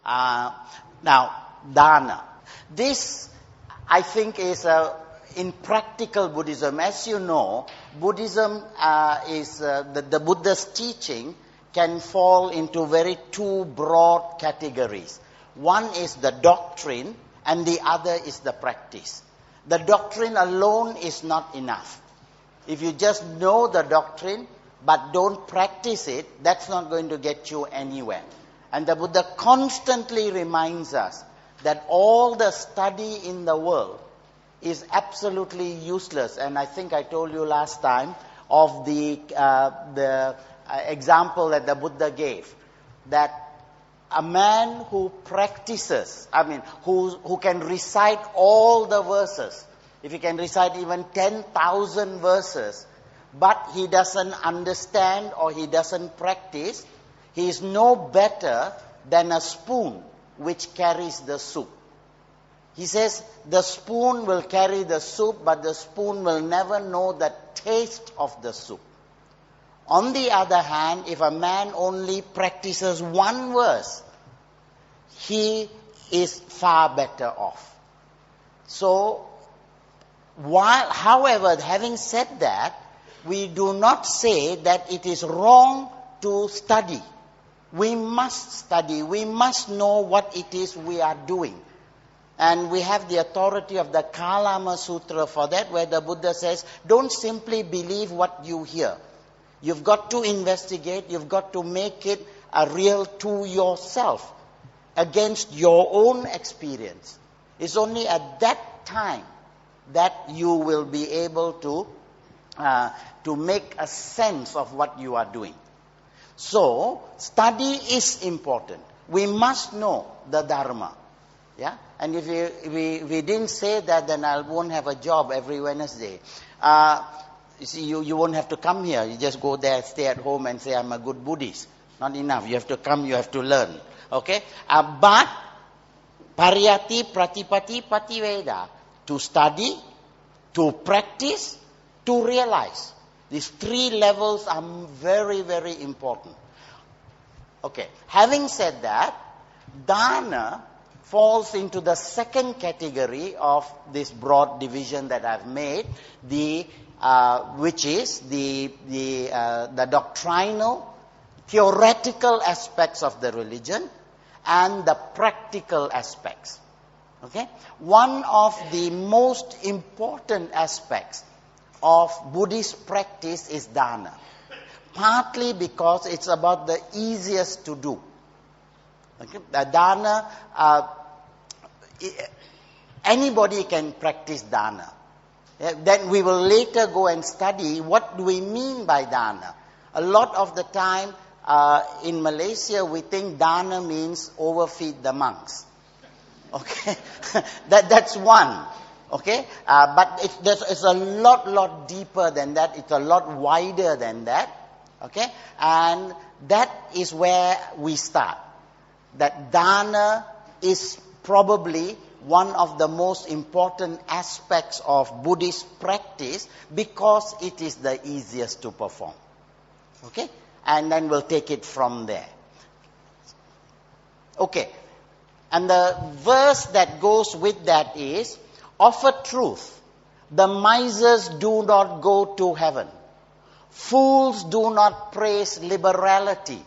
Now, dana. This, I think, is in practical Buddhism. As you know, Buddhism is the Buddha's teaching can fall into very two broad categories. One is the doctrine, and the other is the practice. The doctrine alone is not enough. If you just know the doctrine but don't practice it, that's not going to get you anywhere. And the Buddha constantly reminds us that all the study in the world is absolutely useless. And I think I told you last time of the example that the Buddha gave, that a man who practices, who can recite all the verses, if he can recite even 10,000 verses, but he doesn't understand or he doesn't practice, he is no better than a spoon which carries the soup. He says the spoon will carry the soup, but the spoon will never know the taste of the soup. On the other hand, if a man only practices one verse, he is far better off. So, however, having said that, we do not say that it is wrong to study. We must study. We must know what it is we are doing. And we have the authority of the Kalama Sutra for that, where the Buddha says, don't simply believe what you hear. You've got to investigate. You've got to make it a real to yourself against your own experience. It's only at that time that you will be able to make a sense of what you are doing. So, study is important. We must know the Dharma. Yeah? And if we didn't say that, then I won't have a job every Wednesday. You see, you won't have to come here. You just go there, stay at home and say, I'm a good Buddhist. Not enough. You have to come, you have to learn. Okay? But, pariyati, pratipati, pativeda. To study, to practice, to realize. These three levels are very, very important. Okay. Having said that, dana falls into the second category of this broad division that I've made, which is the doctrinal, theoretical aspects of the religion and the practical aspects. Okay? One of the most important aspects of Buddhist practice is dana. Partly because it's about the easiest to do. Okay? The dana, anybody can practice dana. Then we will later go and study what do we mean by dana. A lot of the time in Malaysia we think dana means overfeed the monks. Okay, that's one. Okay, but it's a lot deeper than that. It's a lot wider than that. Okay, and that is where we start. That dana is probably one of the most important aspects of Buddhist practice because it is the easiest to perform. Okay, and then we'll take it from there. Okay. And the verse that goes with that is, offer truth. The misers do not go to heaven. Fools do not praise liberality.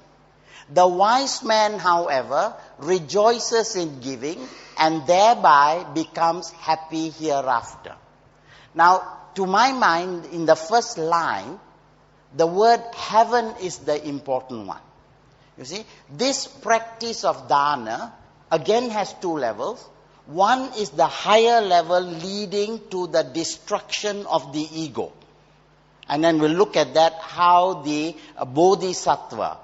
The wise man, however, rejoices in giving and thereby becomes happy hereafter. Now, to my mind, in the first line, the word heaven is the important one. You see, this practice of dana again has two levels. One is the higher level leading to the destruction of the ego. And then we'll look at that, how the Bodhisattva,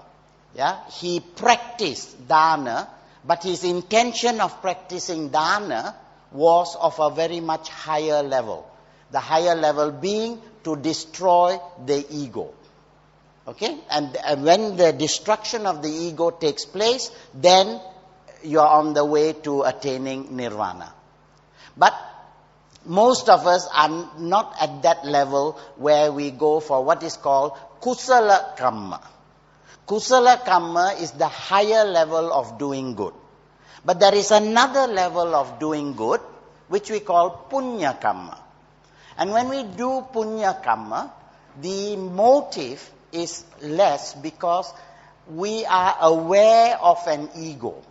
he practiced dana, but his intention of practicing dana was of a very much higher level. The higher level being to destroy the ego. Okay? And when the destruction of the ego takes place, then you are on the way to attaining nirvana. But most of us are not at that level where we go for what is called kusala kamma. Kusala kamma is the higher level of doing good. But there is another level of doing good, which we call punya karma. And when we do punya karma, the motive is less because we are aware of an ego,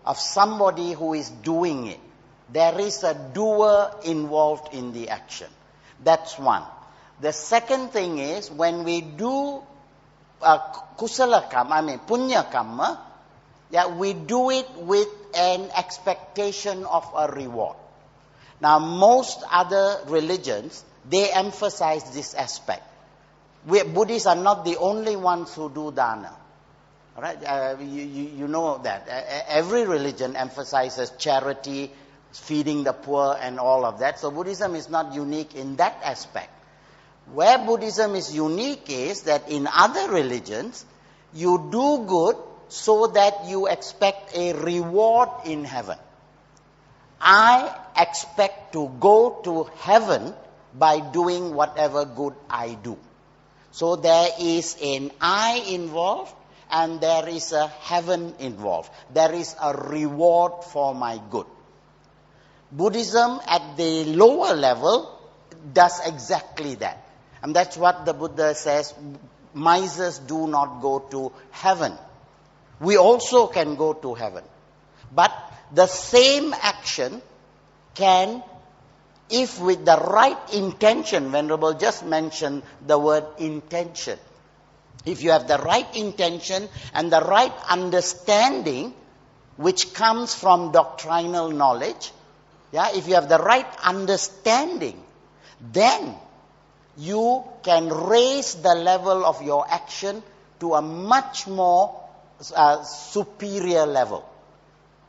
of somebody who is doing it. There is a doer involved in the action. That's one. The second thing is, when we do kusala karma, punya karma, we do it with an expectation of a reward. Now, most other religions, they emphasize this aspect. Buddhists are not the only ones who do dana. Right? You know that. Every religion emphasizes charity, feeding the poor and all of that. So Buddhism is not unique in that aspect. Where Buddhism is unique is that in other religions, you do good so that you expect a reward in heaven. I expect to go to heaven by doing whatever good I do. So there is an I involved, and there is a heaven involved. There is a reward for my good. Buddhism at the lower level does exactly that. And that's what the Buddha says, misers do not go to heaven. We also can go to heaven. But the same action can, if with the right intention, Venerable just mentioned the word intention. If you have the right intention and the right understanding, which comes from doctrinal knowledge, if you have the right understanding, then you can raise the level of your action to a much more superior level,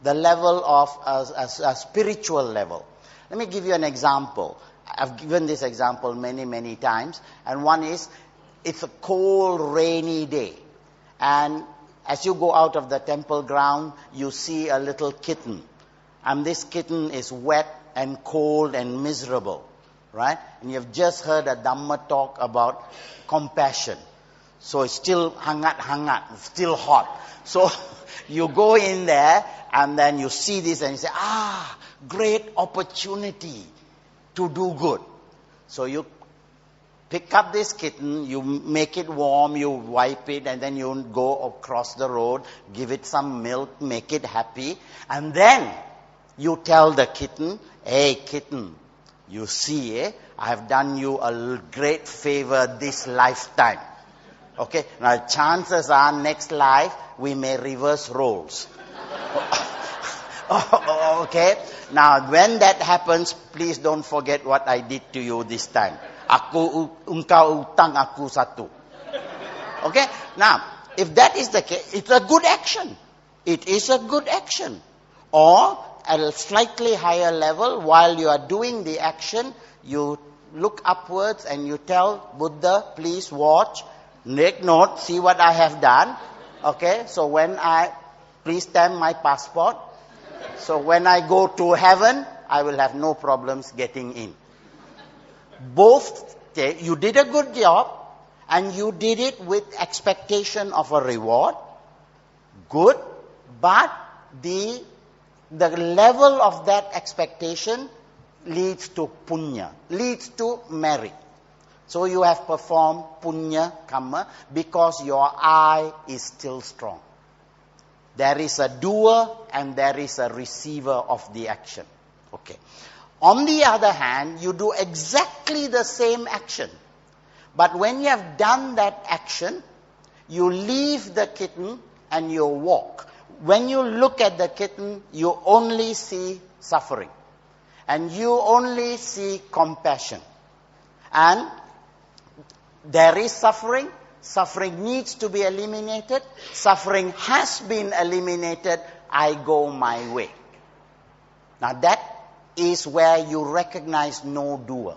the level of a spiritual level. Let me give you an example. I've given this example many, many times, and one is, it's a cold, rainy day, and as you go out of the temple ground, you see a little kitten, and this kitten is wet and cold and miserable, right? And you've just heard a Dhamma talk about compassion. So it's still hangat, still hot. So you go in there, and then you see this and you say, great opportunity to do good. So you pick up this kitten, you make it warm, you wipe it, and then you go across the road, give it some milk, make it happy, and then you tell the kitten, hey kitten, you see, I have done you a great favor this lifetime. Okay, now chances are next life we may reverse roles. Okay, now when that happens, please don't forget what I did to you this time. Engkau utang aku satu. Okay, now if that is the case, it's a good action. It is a good action. Or at a slightly higher level, while you are doing the action, you look upwards and you tell Buddha, please watch, take note, see what I have done. Okay, so please stamp my passport. So when I go to heaven, I will have no problems getting in. Both, you did a good job, and you did it with expectation of a reward. Good, but the level of that expectation leads to punya, leads to merit. So you have performed punya karma because your I is still strong. There is a doer and there is a receiver of the action. Okay. On the other hand, you do exactly the same action. But when you have done that action, you leave the kitten and you walk. When you look at the kitten, you only see suffering. And you only see compassion. And there is suffering. Suffering needs to be eliminated. Suffering has been eliminated. I go my way. Now that is where you recognize no doer.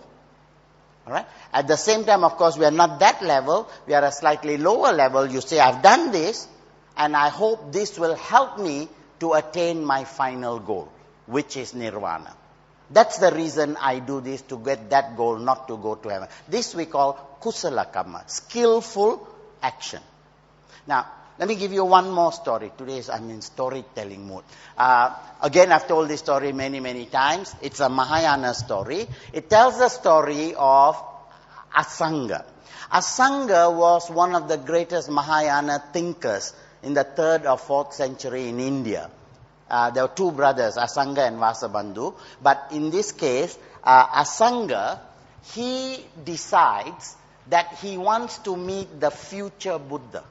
Alright? At the same time, of course, we are not that level. We are a slightly lower level. You say, I've done this, and I hope this will help me to attain my final goal, which is nirvana. That's the reason I do this, to get that goal, not to go to heaven. This we call kusala karma, skillful action. Now, Let me give you one more story. Today I'm in storytelling mood. Again, I've told this story many, many times. It's a Mahayana story. It tells the story of Asanga. Asanga was one of the greatest Mahayana thinkers in the 3rd or 4th century in India. There were two brothers, Asanga and Vasabandhu. But in this case, Asanga, he decides that he wants to meet the future Buddha.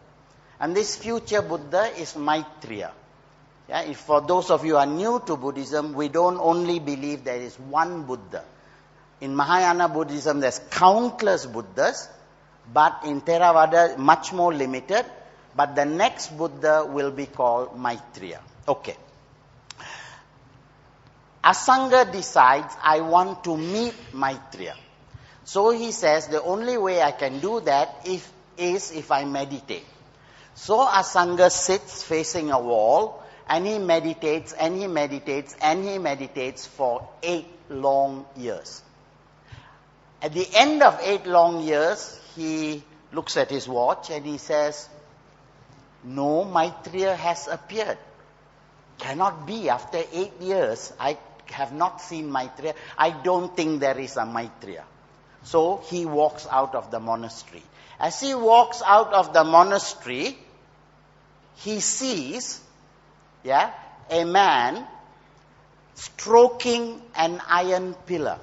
And this future Buddha is Maitreya. Yeah, if for those of you who are new to Buddhism, we don't only believe there is one Buddha. In Mahayana Buddhism, there's countless Buddhas, but in Theravada, much more limited. But the next Buddha will be called Maitreya. Okay. Asanga decides, I want to meet Maitreya. So he says, the only way I can do that is if I meditate. So Asanga sits facing a wall, and he meditates, and he meditates, and he meditates for 8 long years. At the end of 8 long years, he looks at his watch and he says, no, Maitreya has appeared. Cannot be. After 8 years, I have not seen Maitreya. I don't think there is a Maitreya. So he walks out of the monastery. As he walks out of the monastery, he sees, a man stroking an iron pillar.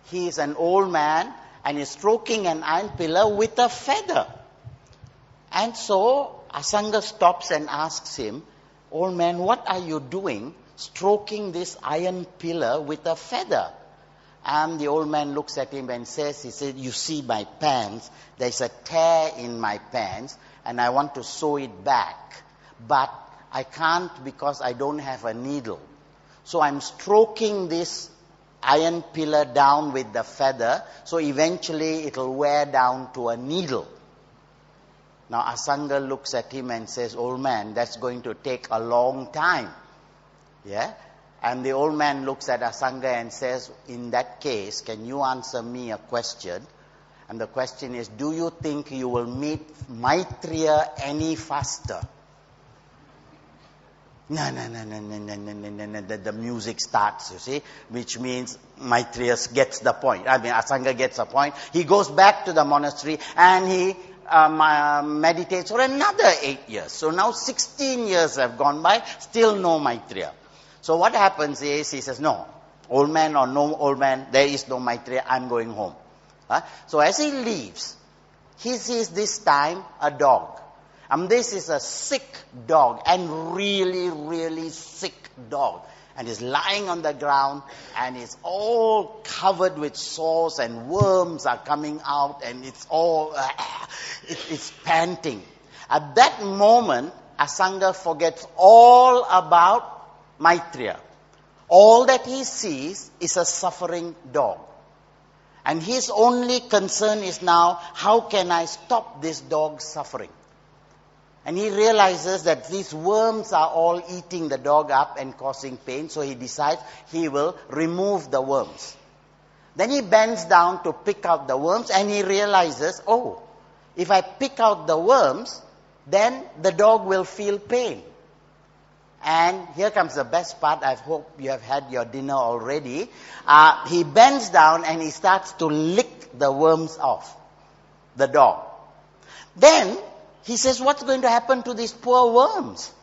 He is an old man and is stroking an iron pillar with a feather. And so Asanga stops and asks him, old man, what are you doing stroking this iron pillar with a feather? And the old man looks at him and says, he said, you see my pants, there's a tear in my pants and I want to sew it back. But I can't because I don't have a needle. So I'm stroking this iron pillar down with the feather, so eventually it'll wear down to a needle. Now Asanga looks at him and says, old man, that's going to take a long time. Yeah? And the old man looks at Asanga and says, in that case, can you answer me a question? And the question is, do you think you will meet Maitreya any faster? No. The music starts, you see, which means Maitreya gets the point. Asanga gets the point. He goes back to the monastery and he meditates for another 8 years. So now 16 years have gone by, still no Maitreya. So what happens is, he says, no, old man or no old man, there is no Maitreya, I'm going home. So as he leaves, he sees this time a dog. And this is a sick dog, and really, really sick dog. And he's lying on the ground, and it's all covered with sores, and worms are coming out, and it's all, it's panting. At that moment, Asanga forgets all about Maitreya. All that he sees is a suffering dog. And his only concern is now, how can I stop this dog's suffering? And he realizes that these worms are all eating the dog up and causing pain, so he decides he will remove the worms. Then he bends down to pick out the worms, and he realizes, oh, if I pick out the worms, then the dog will feel pain. And here comes the best part. I hope you have had your dinner already. He bends down and he starts to lick the worms off the dog. Then he says, what's going to happen to these poor worms?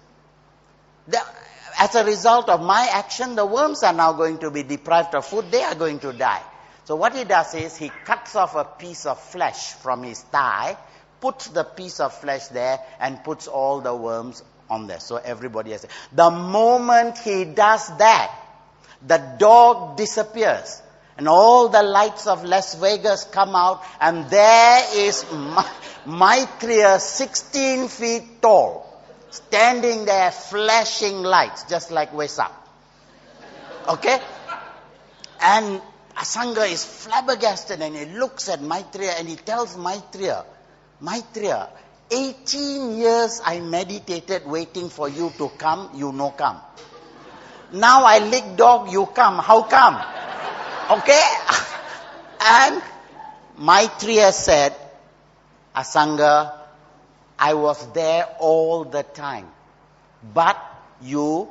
As a result of my action, the worms are now going to be deprived of food. They are going to die. So what he does is he cuts off a piece of flesh from his thigh, puts the piece of flesh there, and puts all the worms on there. So everybody has it. The moment he does that, the dog disappears. And all the lights of Las Vegas come out, and there is Maitreya, 16 feet tall, standing there flashing lights, just like Vesak. Okay? And Asanga is flabbergasted, and he looks at Maitreya and he tells Maitreya, 18 years I meditated waiting for you to come, you no come. Now I lick dog, you come. How come? Okay? And Maitreya said, Asanga, I was there all the time. But you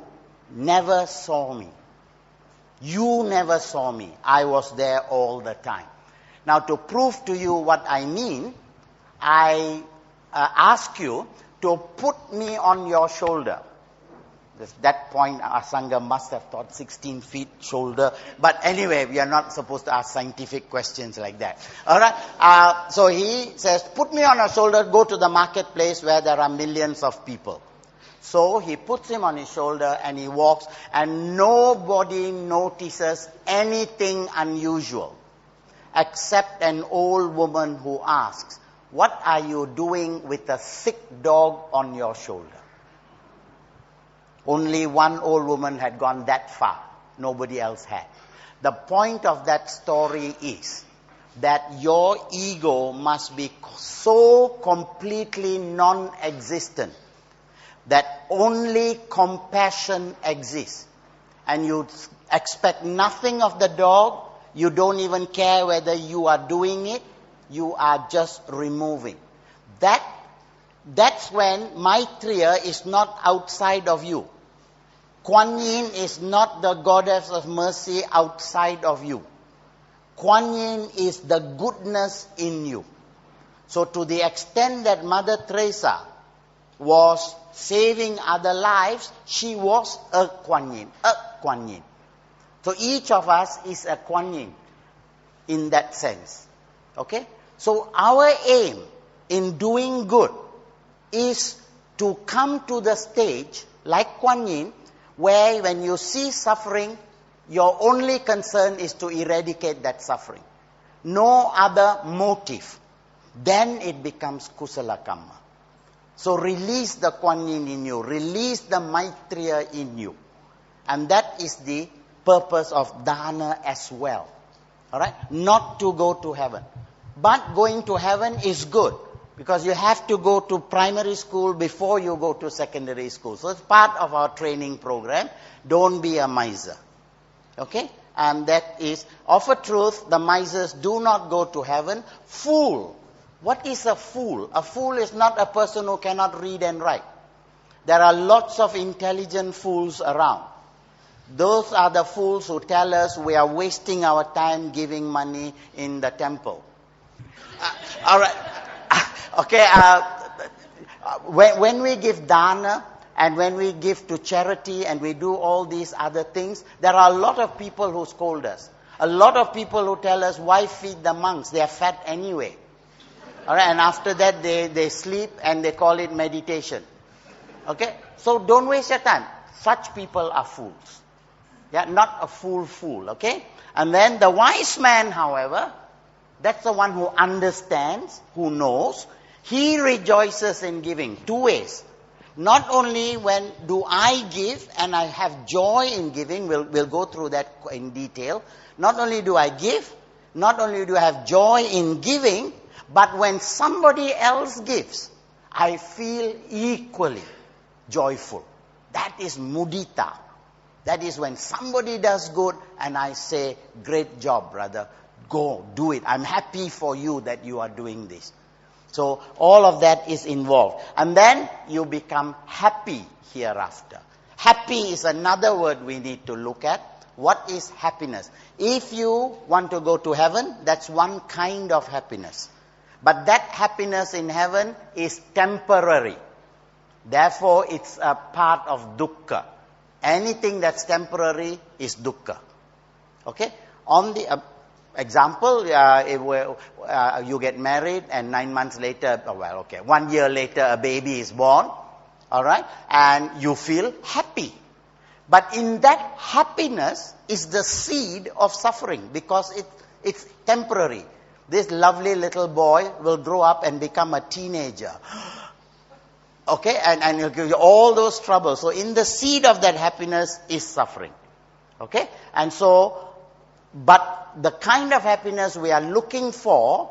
never saw me. You never saw me. I was there all the time. Now, to prove to you what I mean, I ask you to put me on your shoulder. At that point, Asanga must have thought 16 feet shoulder. But anyway, we are not supposed to ask scientific questions like that. All right. So he says, put me on your shoulder, go to the marketplace where there are millions of people. So he puts him on his shoulder and he walks, and nobody notices anything unusual except an old woman who asks, what are you doing with a sick dog on your shoulder? Only one old woman had gone that far. Nobody else had. The point of that story is that your ego must be so completely non-existent that only compassion exists. And you expect nothing of the dog. You don't even care whether you are doing it. You are just removing. That's when Maitreya is not outside of you. Kuan Yin is not the goddess of mercy outside of you. Kuan Yin is the goodness in you. So to the extent that Mother Teresa was saving other lives, she was a Kuan Yin. A Kuan Yin. So each of us is a Kuan Yin in that sense. Okay? So our aim in doing good is to come to the stage like Kuan Yin, where when you see suffering, your only concern is to eradicate that suffering. No other motive. Then it becomes kusala karma. So release the Kuan Yin in you. Release the Maitreya in you. And that is the purpose of dana as well. Alright? Not to go to heaven. But going to heaven is good. Because you have to go to primary school before you go to secondary school. So it's part of our training program. Don't be a miser. Okay? And that is, of a truth, the misers do not go to heaven. Fool. What is a fool? A fool is not a person who cannot read and write. There are lots of intelligent fools around. Those are the fools who tell us we are wasting our time giving money in the temple. All right. Okay, when we give dana and when we give to charity and we do all these other things, there are a lot of people who scold us. A lot of people who tell us, why feed the monks? They are fat anyway. All right, and after that they sleep and they call it meditation. Okay, so don't waste your time. Such people are fools. Yeah, not a fool, okay? And then the wise man, however, that's the one who understands, who knows. He rejoices in giving. Two ways. Not only when do I give and I have joy in giving, we'll go through that in detail. Not only do I give, not only do I have joy in giving, but when somebody else gives, I feel equally joyful. That is mudita. That is when somebody does good and I say, great job, brother. Go, do it. I'm happy for you that you are doing this. So all of that is involved. And then you become happy hereafter. Happy is another word we need to look at. What is happiness? If you want to go to heaven, that's one kind of happiness. But that happiness in heaven is temporary. Therefore, it's a part of dukkha. Anything that's temporary is dukkha. Okay? On the example, if you get married and 9 months later, 1 year later, a baby is born, all right, and you feel happy. But in that happiness is the seed of suffering because it's temporary. This lovely little boy will grow up and become a teenager. Okay, and he'll give you all those troubles. So in the seed of that happiness is suffering. Okay, and so, but the kind of happiness we are looking for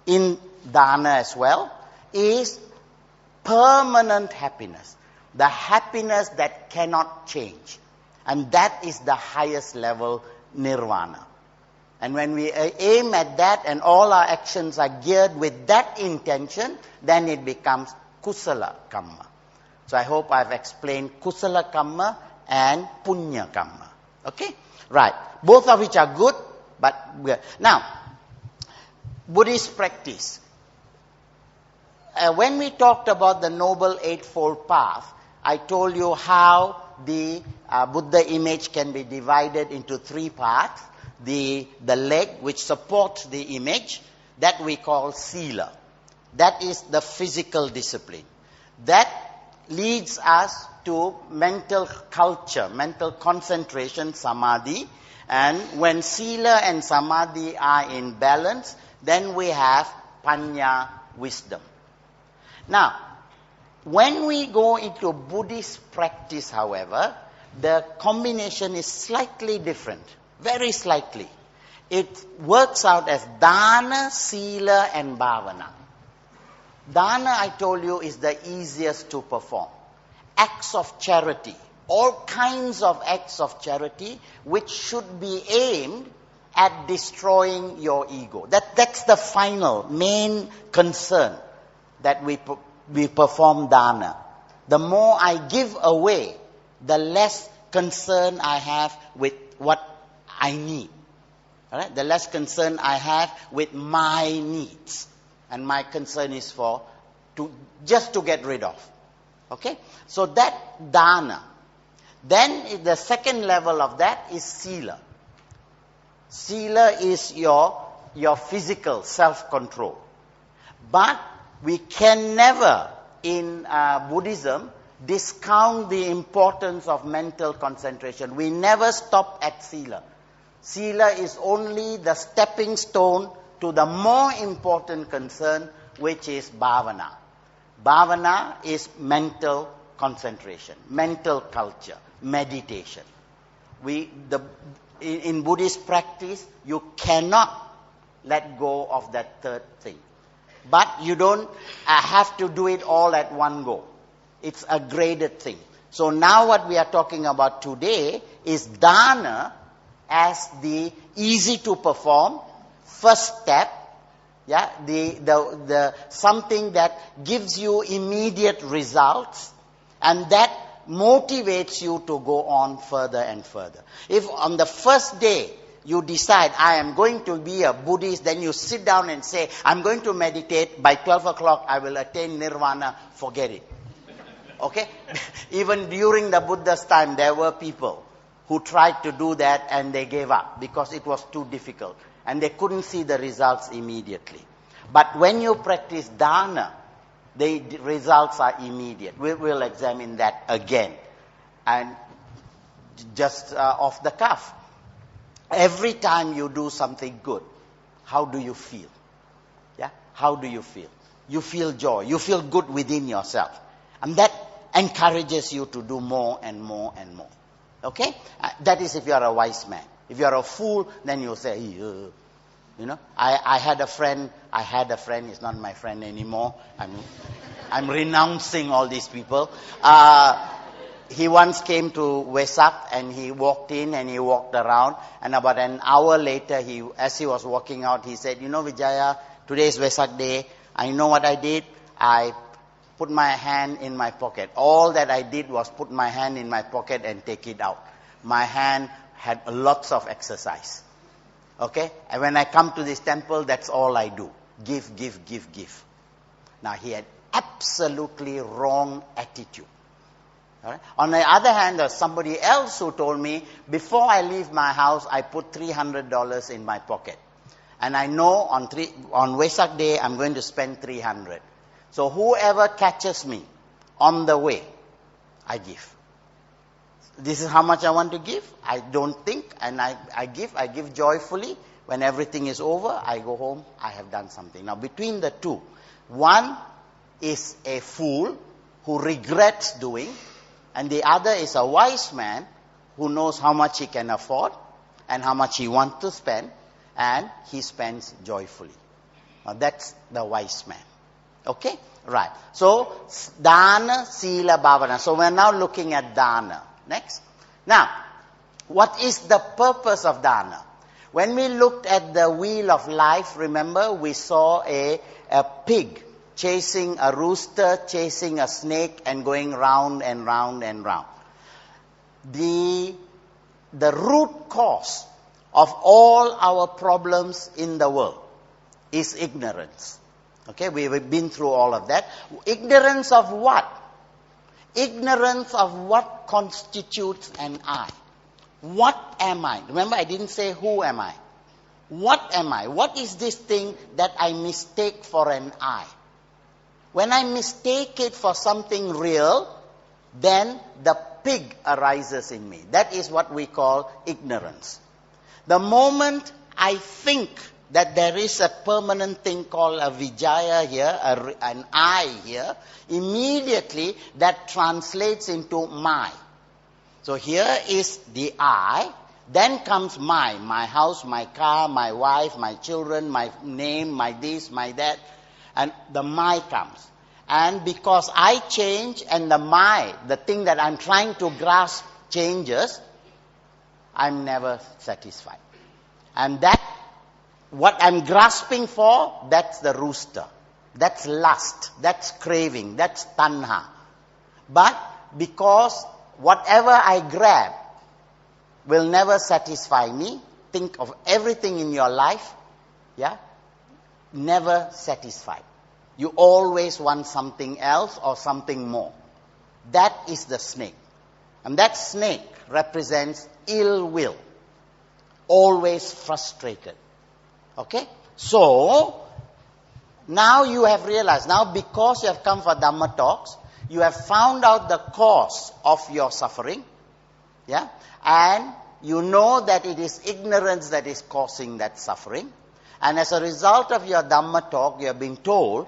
in dana as well is permanent happiness. The happiness that cannot change. And that is the highest level nirvana. And when we aim at that and all our actions are geared with that intention, then it becomes kusala kamma. So I hope I've explained kusala kamma and punya kamma. Okay? Right. Both of which are good, but now, Buddhist practice. When we talked about the Noble Eightfold Path, I told you how the Buddha image can be divided into three parts. The leg which supports the image, that we call sila. That is the physical discipline. That leads us to mental culture, mental concentration, samadhi. And when sila and samadhi are in balance, then we have panya, wisdom. Now, when we go into Buddhist practice, however, the combination is slightly different, very slightly. It works out as dana, sila and bhavana. Dana, I told you, is the easiest to perform. Acts of charity, all kinds of acts of charity which should be aimed at destroying your ego. That's the final, main concern that we perform dana. The more I give away, the less concern I have with what I need. All right? The less concern I have with my needs. And my concern is just to get rid of. Okay? So that dana. Then the second level of that is sila. Sila is your physical self-control. But we can never, in Buddhism, discount the importance of mental concentration. We never stop at sila. Sila is only the stepping stone to the more important concern, which is bhavana. Bhavana is mental concentration, mental culture, meditation. In Buddhist practice, you cannot let go of that third thing. But you don't have to do it all at one go. It's a graded thing. So now what we are talking about today is dana as the easy to perform first step. Yeah, the something that gives you immediate results, and that motivates you to go on further and further. If on the first day you decide, I am going to be a Buddhist, then you sit down and say, I'm going to meditate, by 12 o'clock I will attain nirvana, forget it. Okay? Even during the Buddha's time, there were people who tried to do that and they gave up because it was too difficult. And they couldn't see the results immediately. But when you practice dana, the results are immediate. We will examine that again. And just off the cuff. Every time you do something good, how do you feel? Yeah? How do you feel? You feel joy. You feel good within yourself. And that encourages you to do more and more and more. Okay? That is if you are a wise man. If you are a fool, then you'll say, you know, I had a friend, he's not my friend anymore. I'm renouncing all these people. He once came to Vesak and he walked in and he walked around, and about an hour later, as he was walking out, he said, you know, Vijaya, today is Vesak day. I know what I did. I put my hand in my pocket. All that I did was put my hand in my pocket and take it out. My hand had lots of exercise. Okay? And when I come to this temple, that's all I do. Give, give, give, give. Now, he had absolutely wrong attitude. All right? On the other hand, there's somebody else who told me, before I leave my house, I put $300 in my pocket. And I know on Vesak day, I'm going to spend 300. So whoever catches me on the way, I give. This is how much I want to give. I don't think, and I give joyfully. When everything is over, I go home, I have done something. Now, between the two, one is a fool who regrets doing, and the other is a wise man who knows how much he can afford and how much he wants to spend, and he spends joyfully. Now, that's the wise man. Okay? Right. So, dana, sila, bhavana. So, we're now looking at dana. Next. Now, what is the purpose of dana? When we looked at the wheel of life, remember, we saw a pig chasing a rooster, chasing a snake, and going round and round and round. The root cause of all our problems in the world is ignorance. Okay, we've been through all of that. Ignorance of what? Ignorance of what constitutes an I. What am I? Remember, I didn't say who am I. What am I? What is this thing that I mistake for an I? When I mistake it for something real, then the pig arises in me. That is what we call ignorance. The moment I think that there is a permanent thing called a Vijaya here, an I here, immediately that translates into my. So here is the I, then comes my house, my car, my wife, my children, my name, my this, my that, and the my comes. And because I change and the my, the thing that I'm trying to grasp changes, I'm never satisfied. And that, what I'm grasping for, that's the rooster. That's lust, that's craving, that's tanha. But because whatever I grab will never satisfy me, think of everything in your life, yeah, never satisfied. You always want something else or something more. That is the snake. And that snake represents ill will. Always frustrated. Okay? So, now you have realized, now because you have come for Dhamma talks, you have found out the cause of your suffering. Yeah? And you know that it is ignorance that is causing that suffering. And as a result of your Dhamma talk, you have been told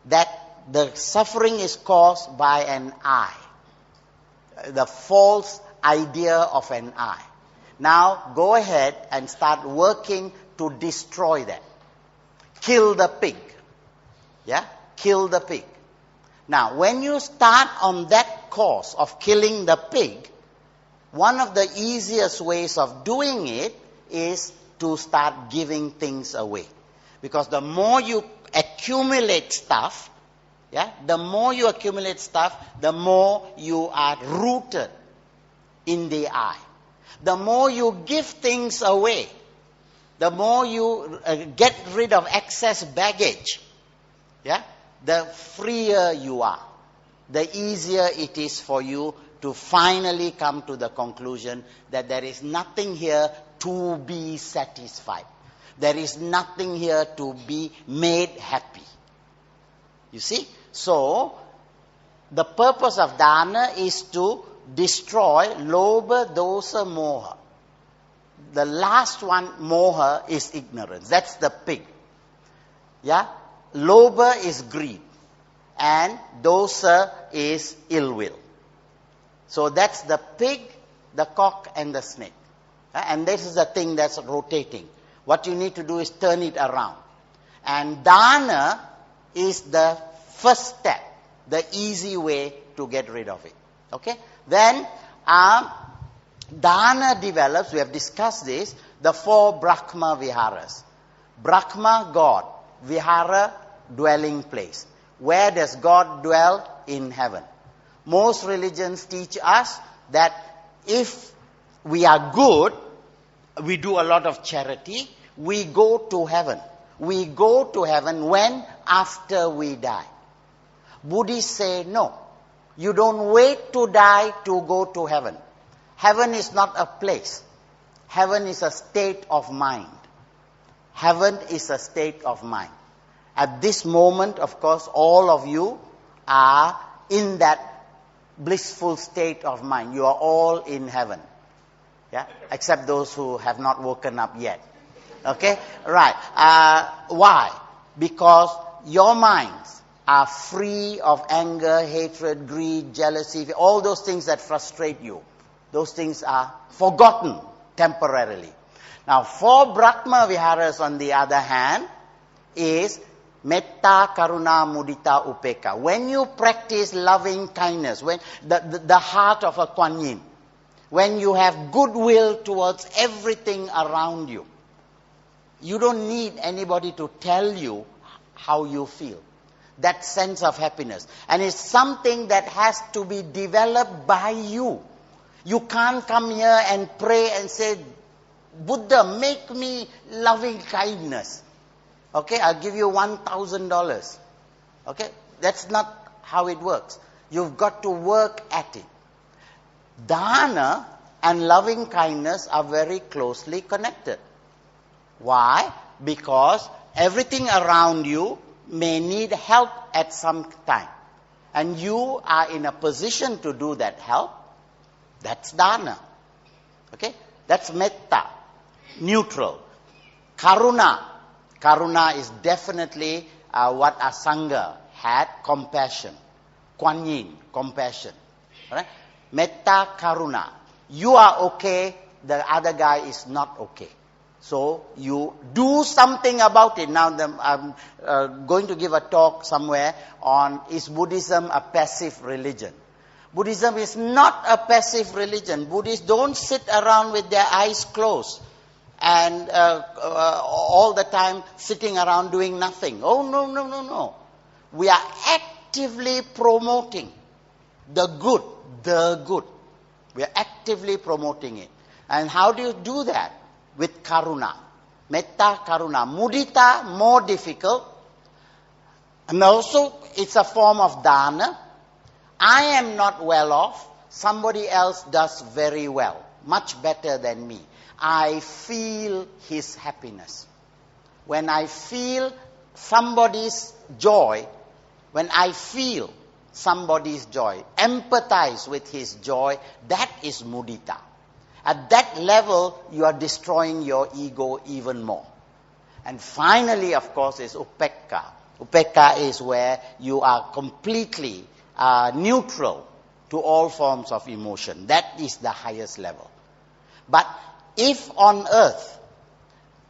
that the suffering is caused by an I. The false idea of an I. Now, go ahead and start working to destroy that. Kill the pig. Yeah? Kill the pig. Now, when you start on that course of killing the pig, one of the easiest ways of doing it is to start giving things away. Because the more you accumulate stuff, yeah, the more you accumulate stuff, the more you are rooted in the I. The more you give things away, the more you get rid of excess baggage, yeah, the freer you are. The easier it is for you to finally come to the conclusion that there is nothing here to be satisfied. There is nothing here to be made happy. You see? So, the purpose of dana is to destroy lobha, dosa, moha. The last one, moha, is ignorance. That's the pig. Yeah? Lobha is greed. And dosa is ill will. So that's the pig, the cock, and the snake. And this is the thing that's rotating. What you need to do is turn it around. And dana is the first step, the easy way to get rid of it. Okay? Then, dana develops, we have discussed this, the 4 Brahma Viharas. Brahma, God. Vihara, dwelling place. Where does God dwell? In heaven. Most religions teach us that if we are good, we do a lot of charity, we go to heaven. We go to heaven when? After we die. Buddhists say no. You don't wait to die to go to heaven. Heaven is not a place. Heaven is a state of mind. Heaven is a state of mind. At this moment, of course, all of you are in that blissful state of mind. You are all in heaven. Yeah? Except those who have not woken up yet. Okay? Right. Why? Because your minds are free of anger, hatred, greed, jealousy, all those things that frustrate you. Those things are forgotten temporarily. Now, 4 Brahma Viharas, on the other hand, is Metta, Karuna, Mudita, Upeka. When you practice loving kindness, when the heart of a Kuan Yin, when you have goodwill towards everything around you, you don't need anybody to tell you how you feel. that sense of happiness. And it's something that has to be developed by you. You can't come here and pray and say, Buddha, make me loving kindness. Okay, I'll give you $1,000. Okay, that's not how it works. You've got to work at it. Dana and loving kindness are very closely connected. Why? Because everything around you may need help at some time. And you are in a position to do that help. That's dana. Okay? That's metta. Neutral. Karuna. Karuna is definitely what Asanga had, compassion. Kuan Yin, compassion. Right? Metta, karuna. You are okay, the other guy is not okay. So you do something about it. Now I'm going to give a talk somewhere on, is Buddhism a passive religion? Buddhism is not a passive religion. Buddhists don't sit around with their eyes closed and all the time sitting around doing nothing. Oh, no, no, no, no. We are actively promoting the good, the good. We are actively promoting it. And how do you do that? With karuna. Metta, karuna. Mudita, more difficult. And also, it's a form of dana. I am not well off. Somebody else does very well. Much better than me. I feel his happiness. When I feel somebody's joy, when I feel somebody's joy, empathize with his joy, that is mudita. At that level, you are destroying your ego even more. And finally, of course, is upekkha. Upekkha is where you are completely neutral to all forms of emotion. That is the highest level. But if on earth,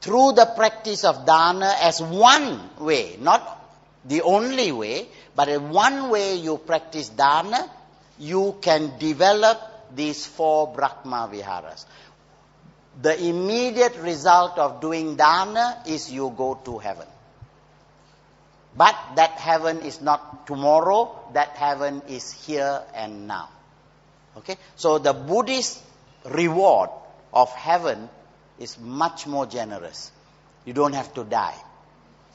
through the practice of dana as one way, not the only way, but in one way you practice dana, you can develop these 4 Brahma Viharas. The immediate result of doing dana is you go to heaven. But that heaven is not tomorrow, that heaven is here and now. Okay? So the Buddhist reward of heaven is much more generous. You don't have to die.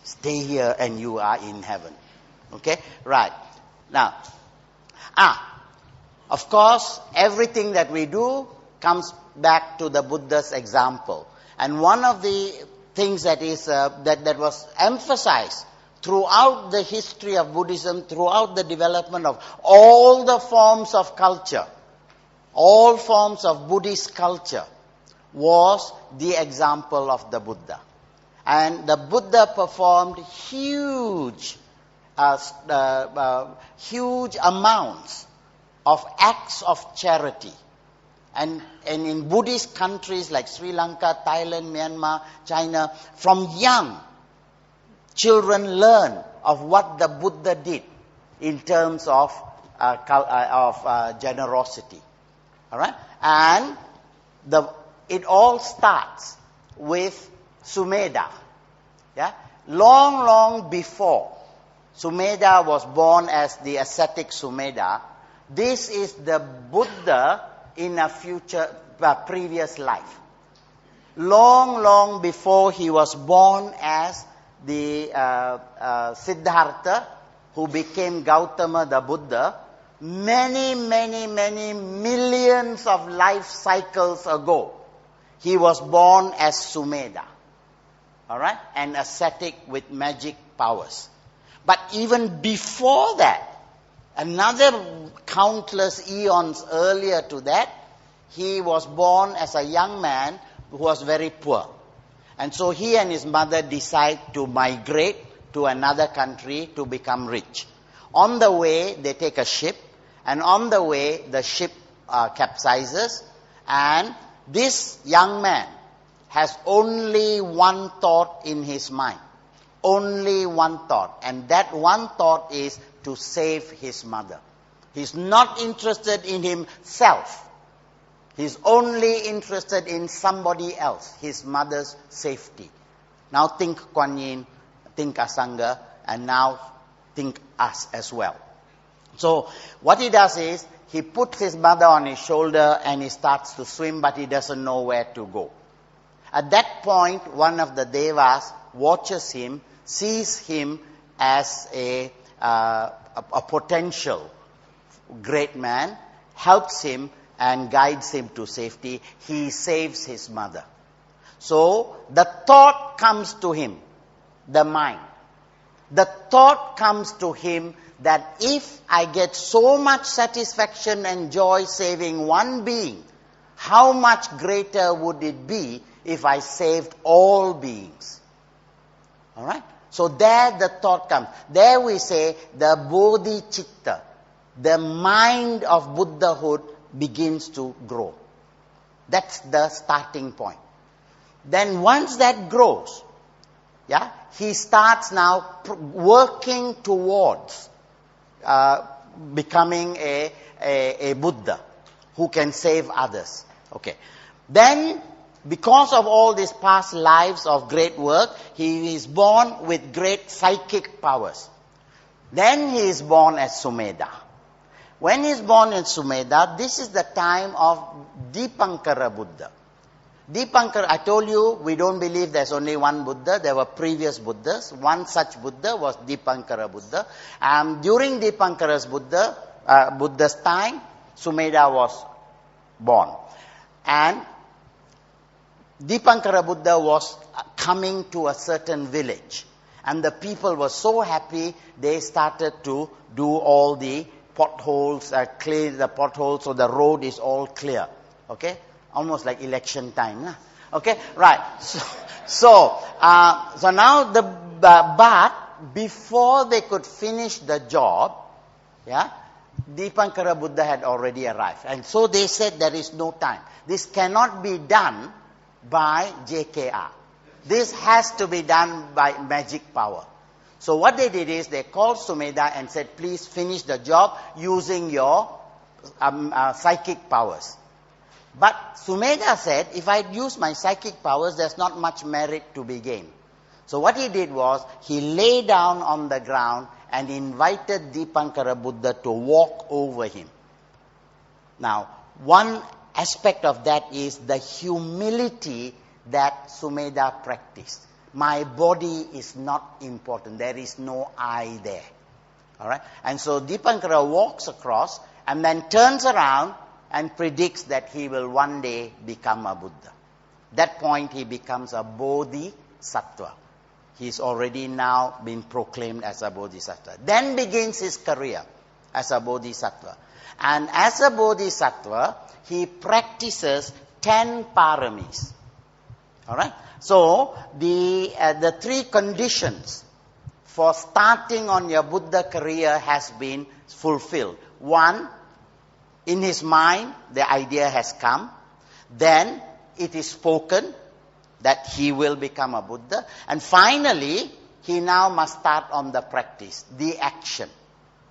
Stay here and you are in heaven. Okay? Right. Now, of course, everything that we do comes back to the Buddha's example. And one of the things that is that was emphasized throughout the history of Buddhism, throughout the development of all the forms of culture, all forms of Buddhist culture, was the example of the Buddha. And the Buddha performed huge amounts of acts of charity. And in Buddhist countries like Sri Lanka, Thailand, Myanmar, China, from young, children learn of what the Buddha did in terms of generosity. All right? And it all starts with Sumedha. Yeah? Long before Sumedha was born as the ascetic Sumedha, this is the Buddha in a previous life. Long before he was born as the Siddhartha, who became Gautama the Buddha, many millions of life cycles ago, he was born as Sumedha. Alright? An ascetic with magic powers. But even before that, another countless eons earlier to that, he was born as a young man who was very poor. And so he and his mother decide to migrate to another country to become rich. On the way, they take a ship, and on the way, the ship capsizes, and this young man has only one thought in his mind. Only one thought. And that one thought is to save his mother. He's not interested in himself. He's only interested in somebody else, his mother's safety. Now think Kuan Yin, think Asanga, and now think us as well. So what he does is, he puts his mother on his shoulder and he starts to swim, but he doesn't know where to go. At that point, one of the devas watches him, sees him as a potential great man, helps him and guides him to safety. He saves his mother. So the thought comes to him, the mind. The thought comes to him that if I get so much satisfaction and joy saving one being, how much greater would it be if I saved all beings? Alright? So there the thought comes. There we say the bodhicitta, the mind of Buddhahood begins to grow. That's the starting point. Then once that grows, he starts now working towards becoming a Buddha who can save others. Okay. Then, because of all these past lives of great work, he is born with great psychic powers. Then he is born as Sumedha. When he is born in Sumedha, this is the time of Dipankara Buddha. Dipankara, I told you, we don't believe there's only one Buddha. There were previous Buddhas. One such Buddha was Dipankara Buddha. During Dipankara's Buddha's time, Sumedha was born. And Dipankara Buddha was coming to a certain village. And the people were so happy, they started to do all the potholes, clear the potholes so the road is all clear. Okay? Almost like election time. Nah? Okay? Right. So now but before they could finish the job, Dipankara Buddha had already arrived. And so they said there is no time. This cannot be done by JKR. This has to be done by magic power. So what they did is they called Sumedha and said, please finish the job using your psychic powers. But Sumedha said, if I use my psychic powers, there's not much merit to be gained. So what he did was, he lay down on the ground and invited Dipankara Buddha to walk over him. Now, one aspect of that is the humility that Sumedha practiced. My body is not important. There is no I there. Alright? And so Dipankara walks across and then turns around and predicts that he will one day become a Buddha. That point he becomes a Bodhisattva. He's already now been proclaimed as a Bodhisattva. Then begins his career as a Bodhisattva. And as a Bodhisattva, he practices 10 paramis. Alright? So, the three conditions for starting on your Buddha career has been fulfilled. One, in his mind, the idea has come. Then, it is spoken that he will become a Buddha. And finally, he now must start on the practice, the action.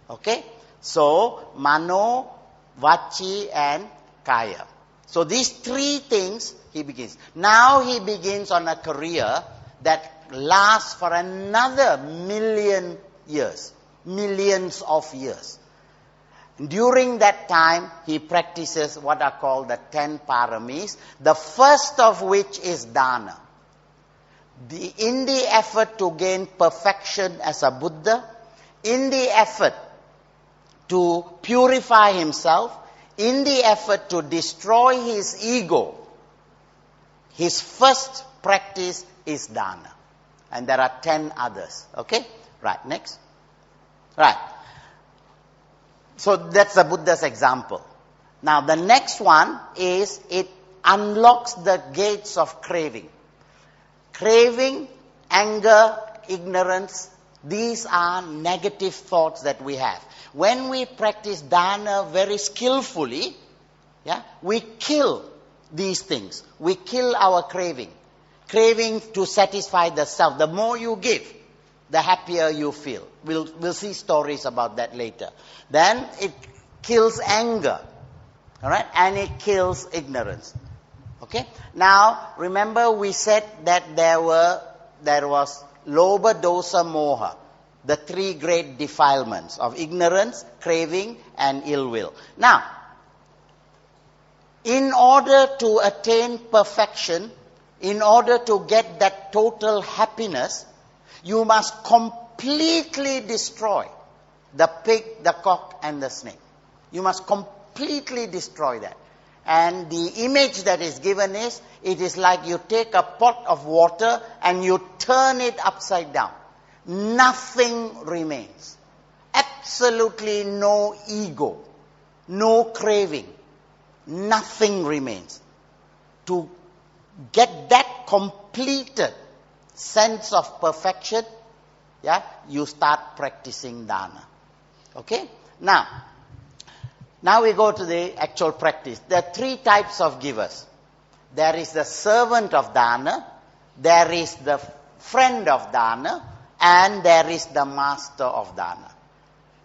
Okay? So, Mano, Vaci and Kaya. So these three things he begins. Now he begins on a career that lasts for another million years. Millions of years. During that time, he practices what are called the 10 paramis. The first of which is dana. In the effort to gain perfection as a Buddha, in the effort to purify himself, in the effort to destroy his ego, his first practice is dana. And there are 10 others. Okay? Right, next. Right. So that's the Buddha's example. Now the next one is it unlocks the gates of craving. Craving, anger, ignorance, these are negative thoughts that we have. When we practice dana very skillfully, we kill these things. We kill our craving. Craving to satisfy the self. The more you give, the happier you feel. We'll see stories about that later. Then it kills anger. Alright? And it kills ignorance. Okay? Now, remember we said that there was Lobha, Dosa, Moha. The three great defilements of ignorance, craving, and ill will. Now, in order to attain perfection, in order to get that total happiness, you must completely destroy the pig, the cock, and the snake. You must completely destroy that. And the image that is given is, it is like you take a pot of water and you turn it upside down. Nothing remains. Absolutely no ego, no craving. Nothing remains. To get that completed sense of perfection, you start practicing dana. Okay? Now we go to the actual practice. There are three types of givers. There is the servant of dana, there is the friend of dana, and there is the master of dana.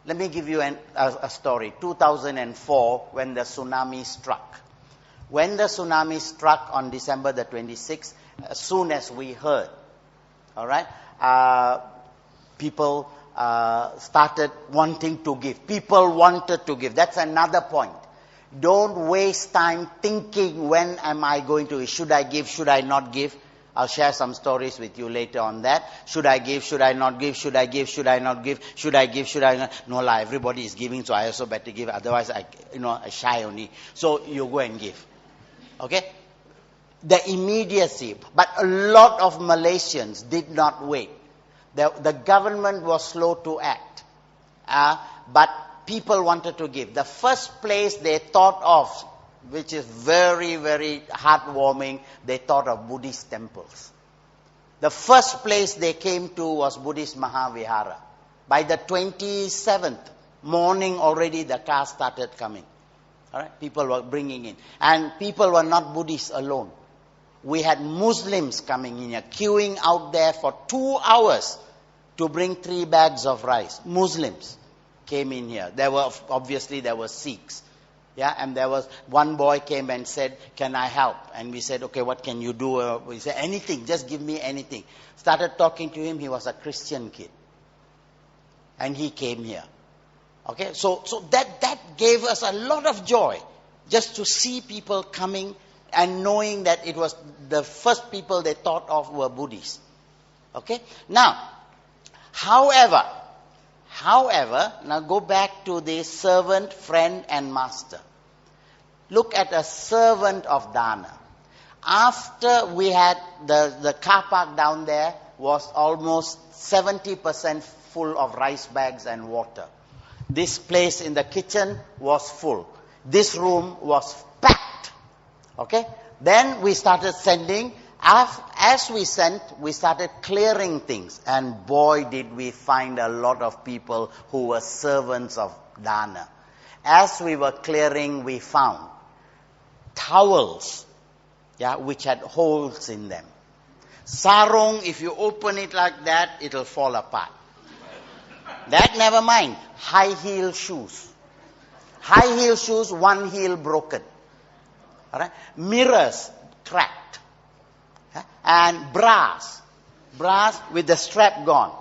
Let me give you a story. 2004, when the tsunami struck. When the tsunami struck on December the 26th, as soon as we heard, people started wanting to give. People wanted to give. That's another point. Don't waste time thinking, when am I going to, should I give, should I not give? I'll share some stories with you later on that. Should I give, should I not give, should I give, should I not give, should I give, should I not? No lah, everybody is giving, so I also better give, otherwise I shy only. So you go and give. Okay? The immediacy. But a lot of Malaysians did not wait. The government was slow to act. But people wanted to give. The first place they thought of, which is very, very heartwarming, they thought of Buddhist temples. The first place they came to was Buddhist Mahavihara. By the 27th morning already the cars started coming. People were bringing in. And people were not Buddhists alone. We had Muslims coming in here, queuing out there for 2 hours to bring 3 bags of rice. Muslims came in here. There were Sikhs. And there was one boy came and said, can I help? And we said, okay, what can you do? We said, anything, just give me anything. Started talking to him. He was a Christian kid. And he came here. Okay, so that gave us a lot of joy, just to see people coming and knowing that it was the first people they thought of were Buddhists. Okay, now, however, now go back to the servant, friend, and master. Look at a servant of dana. After we had the car park down there was almost 70% full of rice bags and water. This place in the kitchen was full. This room was packed. Okay? Then we started sending. As we sent, we started clearing things. And boy, did we find a lot of people who were servants of dana. As we were clearing, we found towels, which had holes in them. Sarong, if you open it like that, it'll fall apart. That never mind. High heel shoes. High heel shoes, one heel broken. Alright? Mirrors cracked. And bras with the strap gone.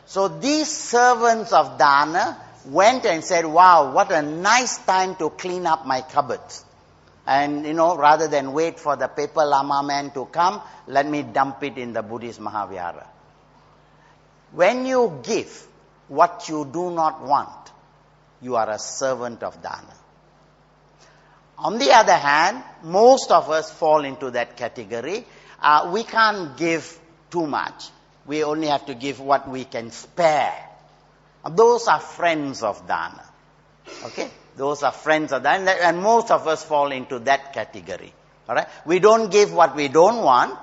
So these servants of dana went and said, wow, what a nice time to clean up my cupboards. And, rather than wait for the paper lama man to come, let me dump it in the Buddhist Mahavihara. When you give what you do not want, you are a servant of dana. On the other hand, most of us fall into that category. We can't give too much. We only have to give what we can spare. Those are friends of dana. Okay? Those are friends of dana. And most of us fall into that category. Alright? We don't give what we don't want.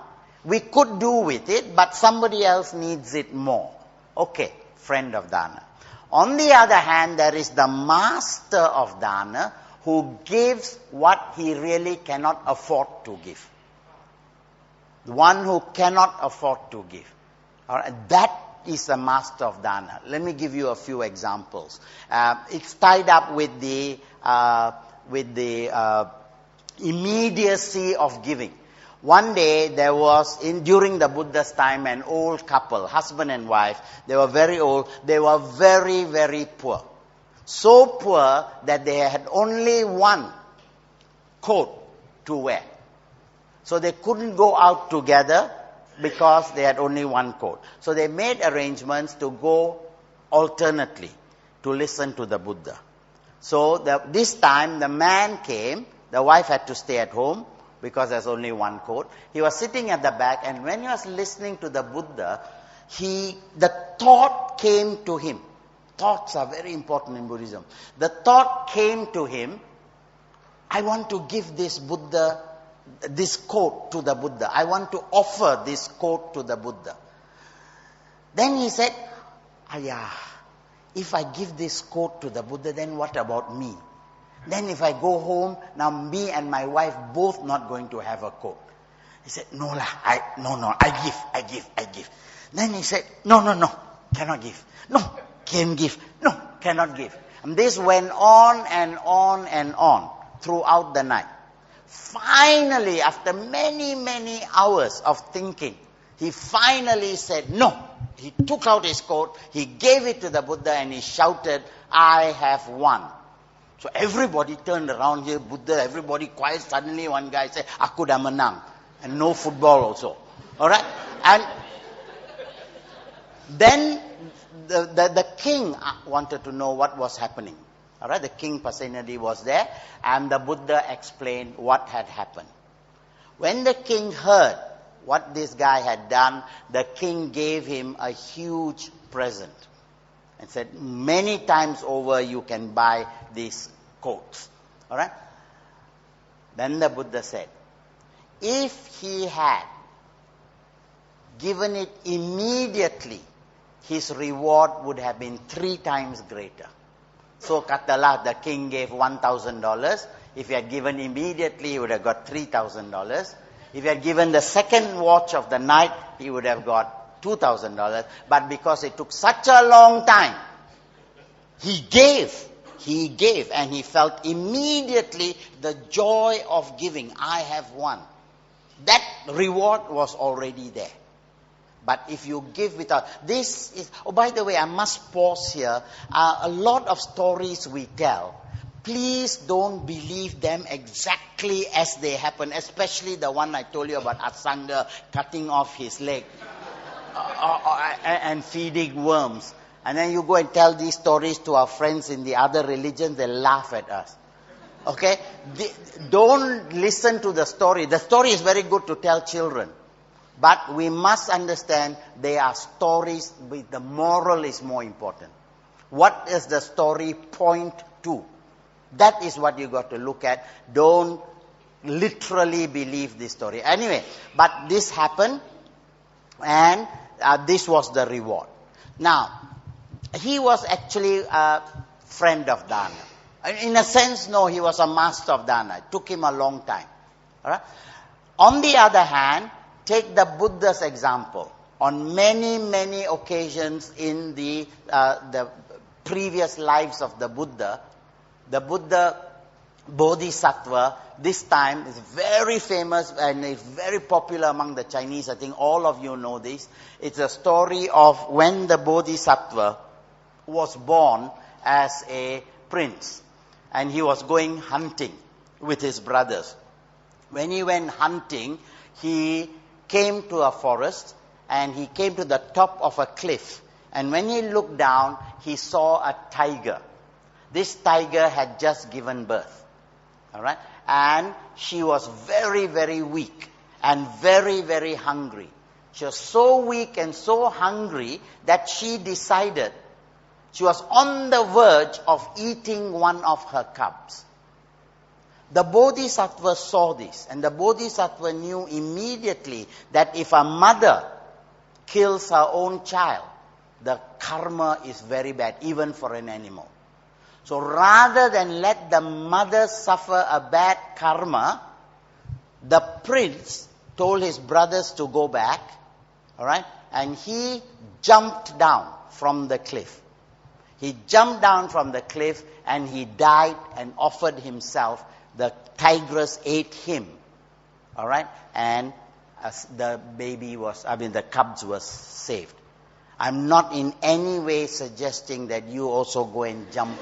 We could do with it, but somebody else needs it more. Okay, friend of dana. On the other hand, there is the master of dana who gives what he really cannot afford to give. The one who cannot afford to give. Alright, that is the master of dana. Let me give you a few examples. It's tied up with the immediacy of giving. One day there was, during the Buddha's time, an old couple, husband and wife. They were very old. They were very, very poor. So poor that they had only one coat to wear. So they couldn't go out together because they had only one coat. So they made arrangements to go alternately to listen to the Buddha. So this time the man came, the wife had to stay at home because there's only one coat. He was sitting at the back, and when he was listening to the Buddha, the thought came to him. Thoughts are very important in Buddhism. The thought came to him, I want to give this coat to the Buddha. I want to offer this coat to the Buddha. Then he said, if I give this coat to the Buddha, then what about me? Then if I go home, now me and my wife both not going to have a coat. He said, I give. Then he said, no, cannot give. No, can give. No, cannot give. And this went on and on and on throughout the night. Finally, after many, many hours of thinking, he finally said no. He took out his coat, he gave it to the Buddha, and he shouted, I have won. So everybody turned around here, Buddha, everybody quiet. Suddenly one guy said, Aku dah menang. And no football also. Alright? And then the king wanted to know what was happening. Alright, the king Pasenadi was there, and the Buddha explained what had happened. When the king heard what this guy had done, the king gave him a huge present and said, many times over you can buy these coats. Alright? Then the Buddha said, if he had given it immediately, his reward would have been 3 times greater. So katalah, the king gave $1,000. If he had given immediately, he would have got $3,000. If he had given the second watch of the night, he would have got $2,000. But because it took such a long time, he gave, and he felt immediately the joy of giving. I have won. That reward was already there. But if you give without, this is, oh, by the way, I must pause here. A lot of stories we tell, please don't believe them exactly as they happen, especially the one I told you about Asanga cutting off his leg and feeding worms. And then you go and tell these stories to our friends in the other religions, they laugh at us. Okay? Don't listen to the story. The story is very good to tell children. But we must understand they are stories, but the moral is more important. What is the story point to? That is what you got to look at. Don't literally believe this story. Anyway, but this happened, and this was the reward. Now, he was actually a friend of Dana. In a sense, no, he was a master of Dana. It took him a long time. All right? On the other hand, take the Buddha's example. On many, many occasions in the previous lives of the Buddha Bodhisattva, this time is very famous and is very popular among the Chinese. I think all of you know this. It's a story of when the Bodhisattva was born as a prince. And he was going hunting with his brothers. When he went hunting, he came to a forest, and he came to the top of a cliff. And when he looked down, he saw a tiger. This tiger had just given birth. All right? And she was very, very weak and very, very hungry. She was so weak and so hungry that she decided, she was on the verge of eating one of her cubs. The Bodhisattva saw this, and the Bodhisattva knew immediately that if a mother kills her own child, the karma is very bad, even for an animal. So rather than let the mother suffer a bad karma, the prince told his brothers to go back, all right, and he jumped down from the cliff. He jumped down from the cliff and he died and offered himself. The tigress ate him All right? And the cubs was saved. I'm not in any way suggesting that you also go and jump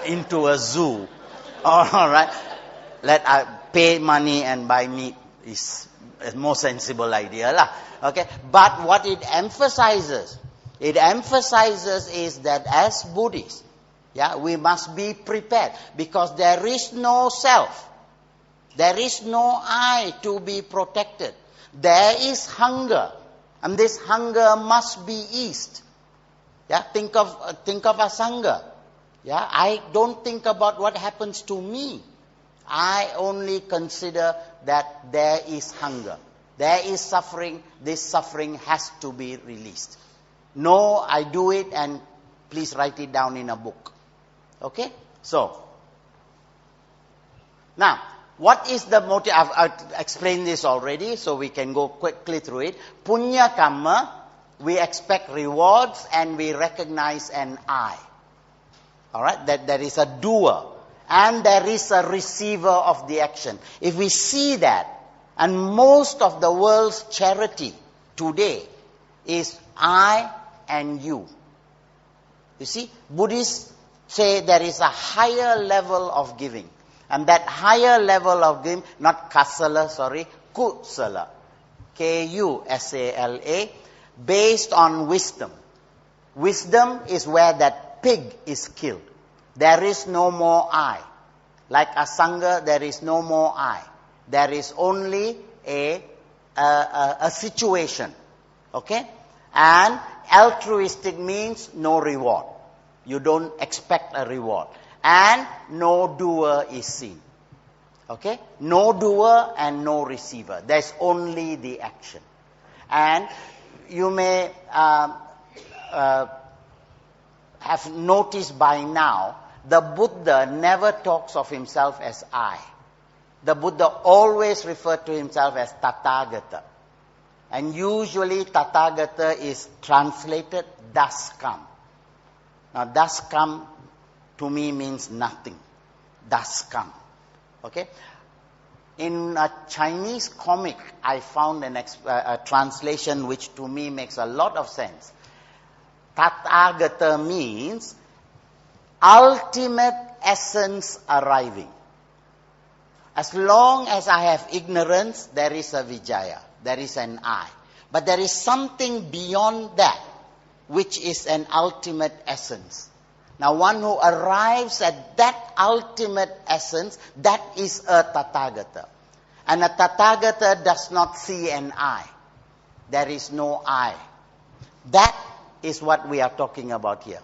into a zoo. All right? Let I pay money and buy meat is a more sensible idea lah. Okay? But what it emphasizes is that as Buddhists, we must be prepared, because there is no self. There is no I to be protected. There is hunger, and this hunger must be eased. Think of asanga. I don't think about what happens to me. I only consider that there is hunger. There is suffering. This suffering has to be released. No, I do it, and please write it down in a book. Okay? So, now, what is the motive? I've explained this already, so we can go quickly through it. Punya karma, we expect rewards and we recognize an I. Alright? That there is a doer and there is a receiver of the action. If we see that, and most of the world's charity today is I and you. You see, Buddhists say there is a higher level of giving. And that higher level of giving, not kusala, kusala. Kusala, based on wisdom. Wisdom is where that pig is killed. There is no more I. Like asanga, there is no more I. There is only a situation. Okay? And altruistic means no reward. You don't expect a reward. And no doer is seen. Okay? No doer and no receiver. There's only the action. And you may have noticed by now, the Buddha never talks of himself as I. The Buddha always referred to himself as Tathagata. And usually Tathagata is translated thus come. Now thus come to me means nothing. Thus come. Okay? In a Chinese comic, I found a translation which to me makes a lot of sense. Tathagata means ultimate essence arriving. As long as I have ignorance, there is a Vijaya. There is an I. But there is something beyond that, which is an ultimate essence. Now, one who arrives at that ultimate essence, that is a Tathagata. And a Tathagata does not see an I. There is no I. That is what we are talking about here.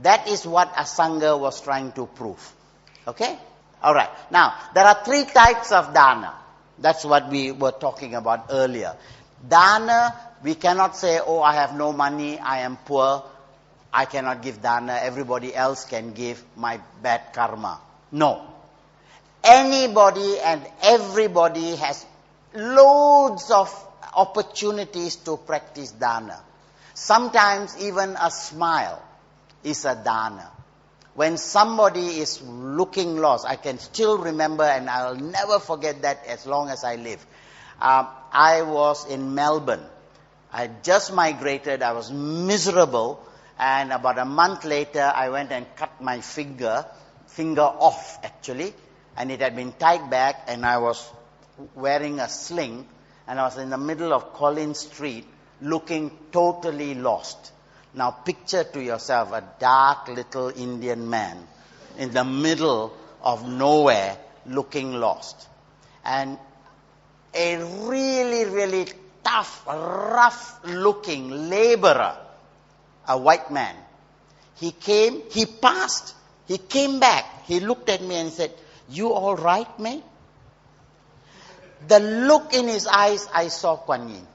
That is what Asanga was trying to prove. Okay? Alright. Now, there are 3 types of dana. That's what we were talking about earlier. Dana, we cannot say, oh, I have no money, I am poor, I cannot give dana, everybody else can give, my bad karma. No. Anybody and everybody has loads of opportunities to practice dana. Sometimes even a smile is a dana. When somebody is looking lost, I can still remember, and I'll never forget that as long as I live. I was in Melbourne. I had just migrated, I was miserable, and about a month later I went and cut my finger off actually, and it had been tied back, and I was wearing a sling, and I was in the middle of Collins Street looking totally lost. Now picture to yourself a dark little Indian man in the middle of nowhere looking lost. And a really, really tough, rough looking laborer, a white man, he came, he passed, he came back, he looked at me and said, "You all right, mate?" The look in his eyes, I saw Kuan Yin.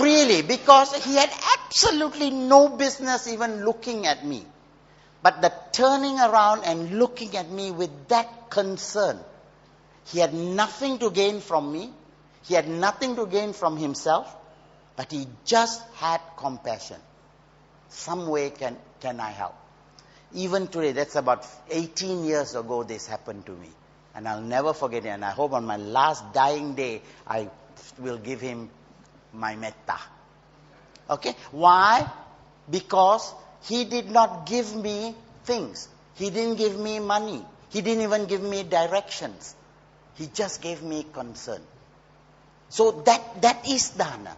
Really, because he had absolutely no business even looking at me. But the turning around and looking at me with that concern, he had nothing to gain from me, he had nothing to gain from himself, but he just had compassion. Some way can I help? Even today, that's about 18 years ago this happened to me. And I'll never forget it. And I hope on my last dying day, I will give him my metta. Okay? Why? Because he did not give me things. He didn't give me money. He didn't even give me directions. He just gave me concern. So that is dana.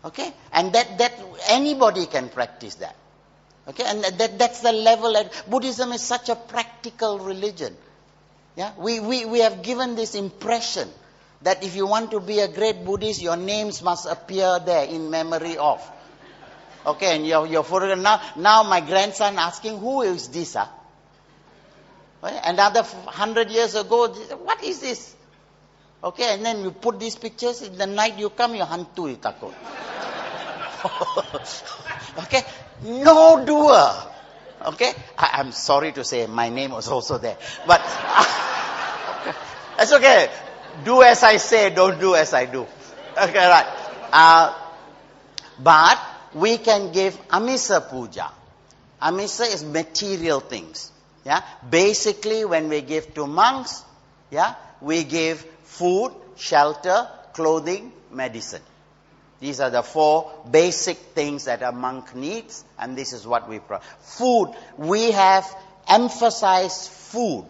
Okay? And that anybody can practice that. Okay? And that's the level. Buddhism is such a practical religion. Yeah? We have given this impression that if you want to be a great Buddhist, your names must appear there in memory of. Okay, and your photograph. Now my grandson asking, who is this? Another 100 years ago, what is this? Okay, and then you put these pictures, in the night you come, you hantu takut. Okay, no doer. Okay, I'm sorry to say my name was also there. But it's okay. Do as I say, don't do as I do. Okay, right. But we can give amisa puja. Amisa is material things. Yeah. Basically, when we give to monks, yeah, we give food, shelter, clothing, medicine. These are the 4 basic things that a monk needs, and this is what we provide. Food, we have emphasized food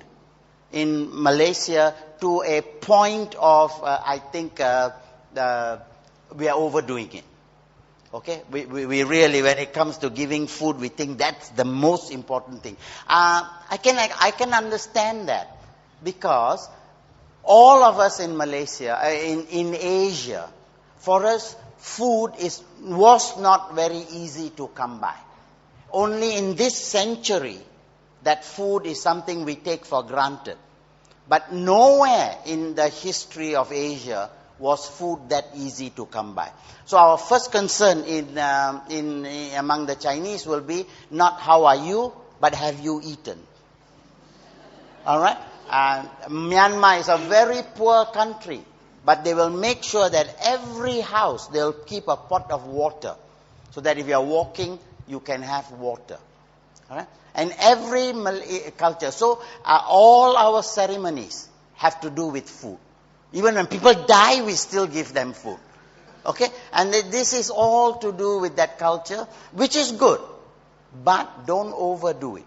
in Malaysia to a point of, I think, we are overdoing it. Okay, we really, when it comes to giving food, we think that's the most important thing. I can understand that, because all of us in Malaysia, in Asia, for us, food was not very easy to come by. Only in this century, that food is something we take for granted. But nowhere in the history of Asia was food that easy to come by. So our first concern among the Chinese will be not how are you, but have you eaten? All right? Myanmar is a very poor country, but they will make sure that every house they'll keep a pot of water, so that if you are walking, you can have water. All right? And every culture. So all our ceremonies have to do with food. Even when people die, we still give them food. Okay? And this is all to do with that culture, which is good. But don't overdo it.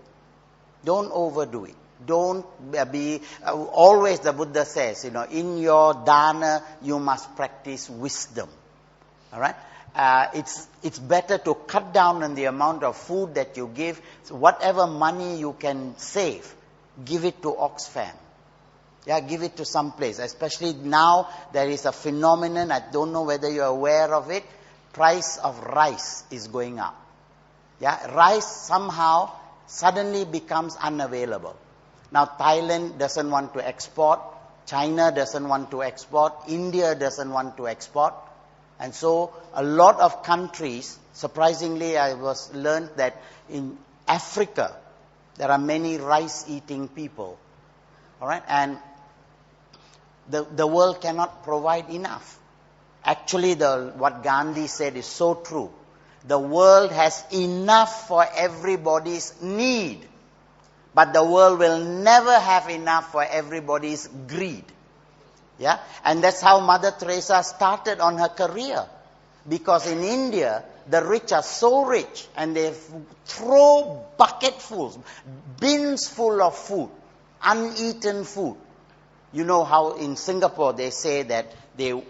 Don't overdo it. Don't be, always the Buddha says, in your dana, you must practice wisdom. Alright? It's better to cut down on the amount of food that you give. So whatever money you can save, give it to Oxfam. Yeah, give it to some place. Especially now, there is a phenomenon, I don't know whether you're aware of it, price of rice is going up. Yeah, rice somehow suddenly becomes unavailable. Now Thailand doesn't want to export, China doesn't want to export, India doesn't want to export. And so a lot of countries, surprisingly I learned that in Africa, there are many rice-eating people. All right, and the world cannot provide enough. Actually, what Gandhi said is so true. The world has enough for everybody's need, but the world will never have enough for everybody's greed. Yeah, and that's how Mother Teresa started on her career. Because in India, the rich are so rich, and they throw bucketfuls, bins full of food, uneaten food. You know how in Singapore they say that the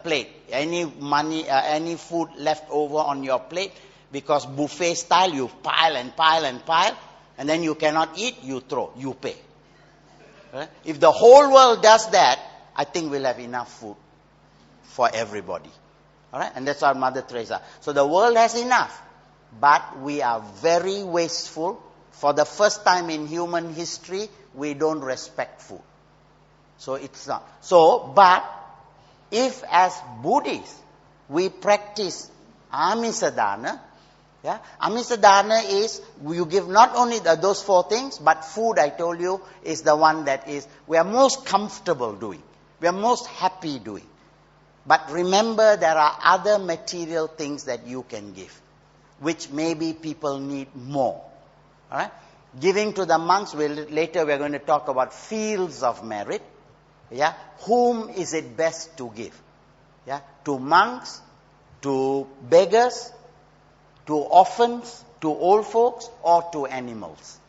plate, any food left over on your plate, because buffet style, you pile and pile and pile, and then you cannot eat, you throw, you pay. Right? If the whole world does that, I think we'll have enough food for everybody. All right? And that's our Mother Teresa. So the world has enough, but we are very wasteful. For the first time in human history, we don't respect food. So it's not. So, but if as Buddhists, we practice amisadana, yeah, amisadana is, you give not only those 4 things, but food, I told you, is the one that is, we are most comfortable doing. We are most happy doing. But remember, there are other material things that you can give, which maybe people need more. All right? Giving to the monks, later we're going to talk about fields of merit. Yeah, whom is it best to give? Yeah, to monks, to beggars, to orphans, to old folks, or to animals.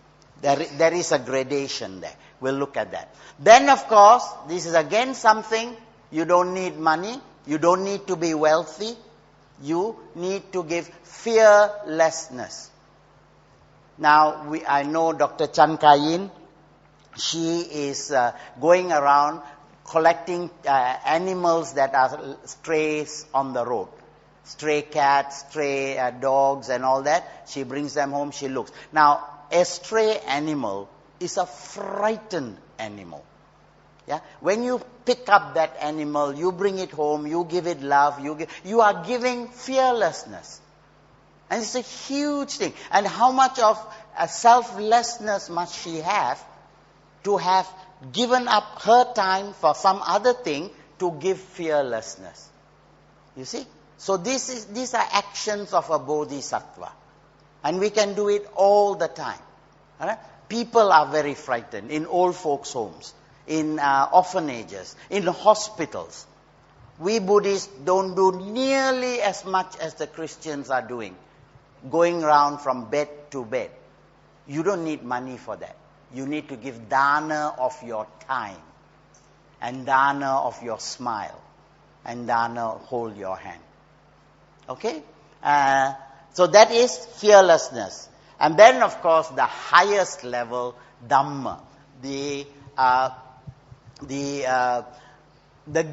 There is a gradation there. We'll look at that. Then, of course, this is again something, you don't need money, you don't need to be wealthy, you need to give fearlessness. Now, I know Dr. Chan Kayin, she is going around collecting animals that are strays on the road. Stray cats, stray dogs and all that. She brings them home, she looks. Now, a stray animal is a frightened animal. Yeah? When you pick up that animal, you bring it home, you give it love, you are giving fearlessness. And it's a huge thing. And how much of selflessness must she have to have given up her time for some other thing to give fearlessness? You see? So these are actions of a bodhisattva. And we can do it all the time. All right? People are very frightened in old folks' homes, in orphanages, in hospitals. We Buddhists don't do nearly as much as the Christians are doing, going around from bed to bed. You don't need money for that. You need to give dana of your time, and dana of your smile, and dana hold your hand. Okay? So that is fearlessness. And then, of course, the highest level, Dhamma, the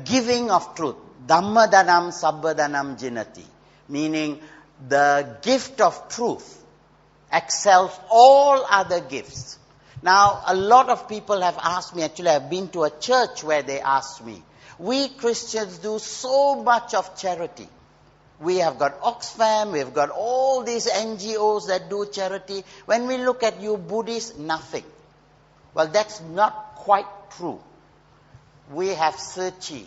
giving of truth. Dhamma danam sabba danam jinati, meaning the gift of truth excels all other gifts. Now, a lot of people have asked me, actually I've been to a church where they asked me, we Christians do so much of charity. We have got Oxfam, we have got all these NGOs that do charity. When we look at you Buddhists, nothing. Well, that's not quite true. We have Sechi,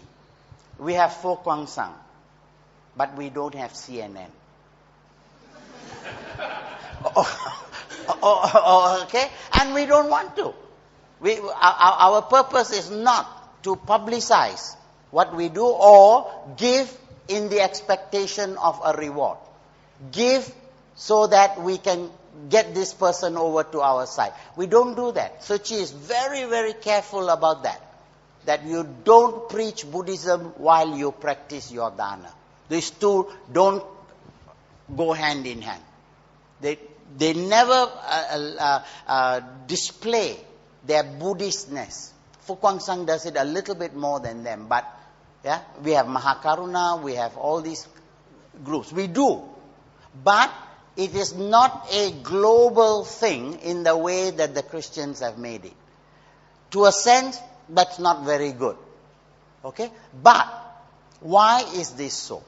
we have Fo Kwang Sang, but we don't have CNN. Okay? And we don't want to. Our purpose is not to publicize what we do or give in the expectation of a reward. Give so that we can get this person over to our side. We don't do that. Suchi is very, very careful about that. That you don't preach Buddhism while you practice your dana. These two don't go hand in hand. They never display their Buddhistness. Fo Kwang Sang does it a little bit more than them, but yeah, we have Mahakaruna, we have all these groups. We do. But it is not a global thing in the way that the Christians have made it. To a sense, that's not very good. Okay? But why is this so?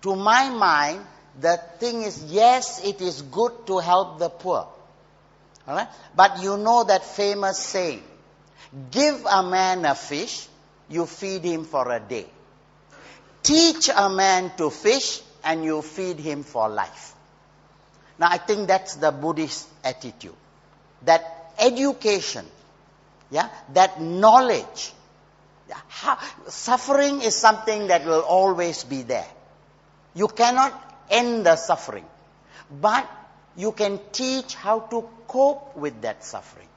To my mind, the thing is, yes, it is good to help the poor. All right? But you know that famous saying, give a man a fish, you feed him for a day. Teach a man to fish, and you feed him for life. Now, I think that's the Buddhist attitude. That education, yeah, that knowledge, suffering is something that will always be there. You cannot end the suffering, but you can teach how to cope with that suffering.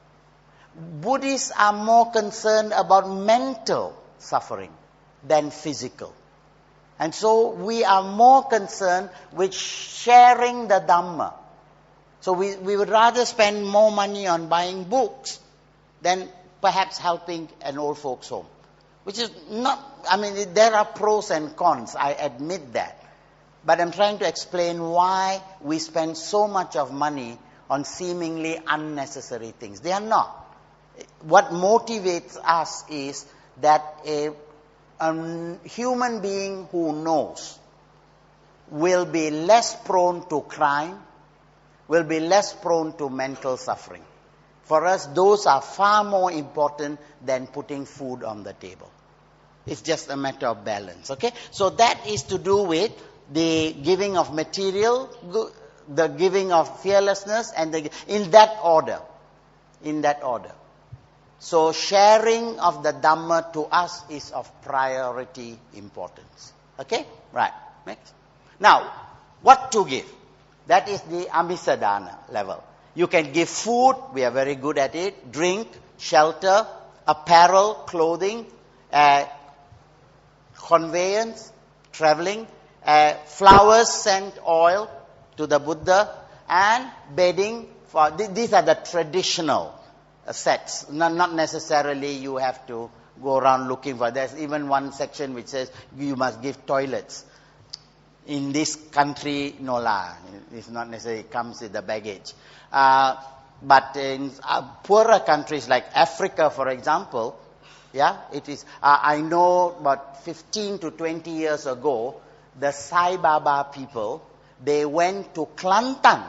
Buddhists are more concerned about mental suffering than physical. And so we are more concerned with sharing the Dhamma. So we would rather spend more money on buying books than perhaps helping an old folks' home. Which is not, I mean, there are pros and cons, I admit that. But I'm trying to explain why we spend so much of money on seemingly unnecessary things. They are not. What motivates us is that a human being who knows will be less prone to crime, will be less prone to mental suffering. For us, those are far more important than putting food on the table. It's just a matter of balance, okay? So that is to do with the giving of material, the giving of fearlessness, and in that order. in that order. So sharing of the Dhamma to us is of priority importance. Okay? Right. Next. Now, what to give? That is the Amisadana level. You can give food, we are very good at it, drink, shelter, apparel, clothing, conveyance, traveling, flowers, scent, oil to the Buddha, and bedding. These are the traditional sets. Not necessarily you have to go around looking for. There's even one section which says you must give toilets. In this country, no lah. It's not necessarily comes with the baggage. But in poorer countries like Africa, for example, yeah, it is. I know about 15 to 20 years ago, the Sai Baba people, they went to Kelantan,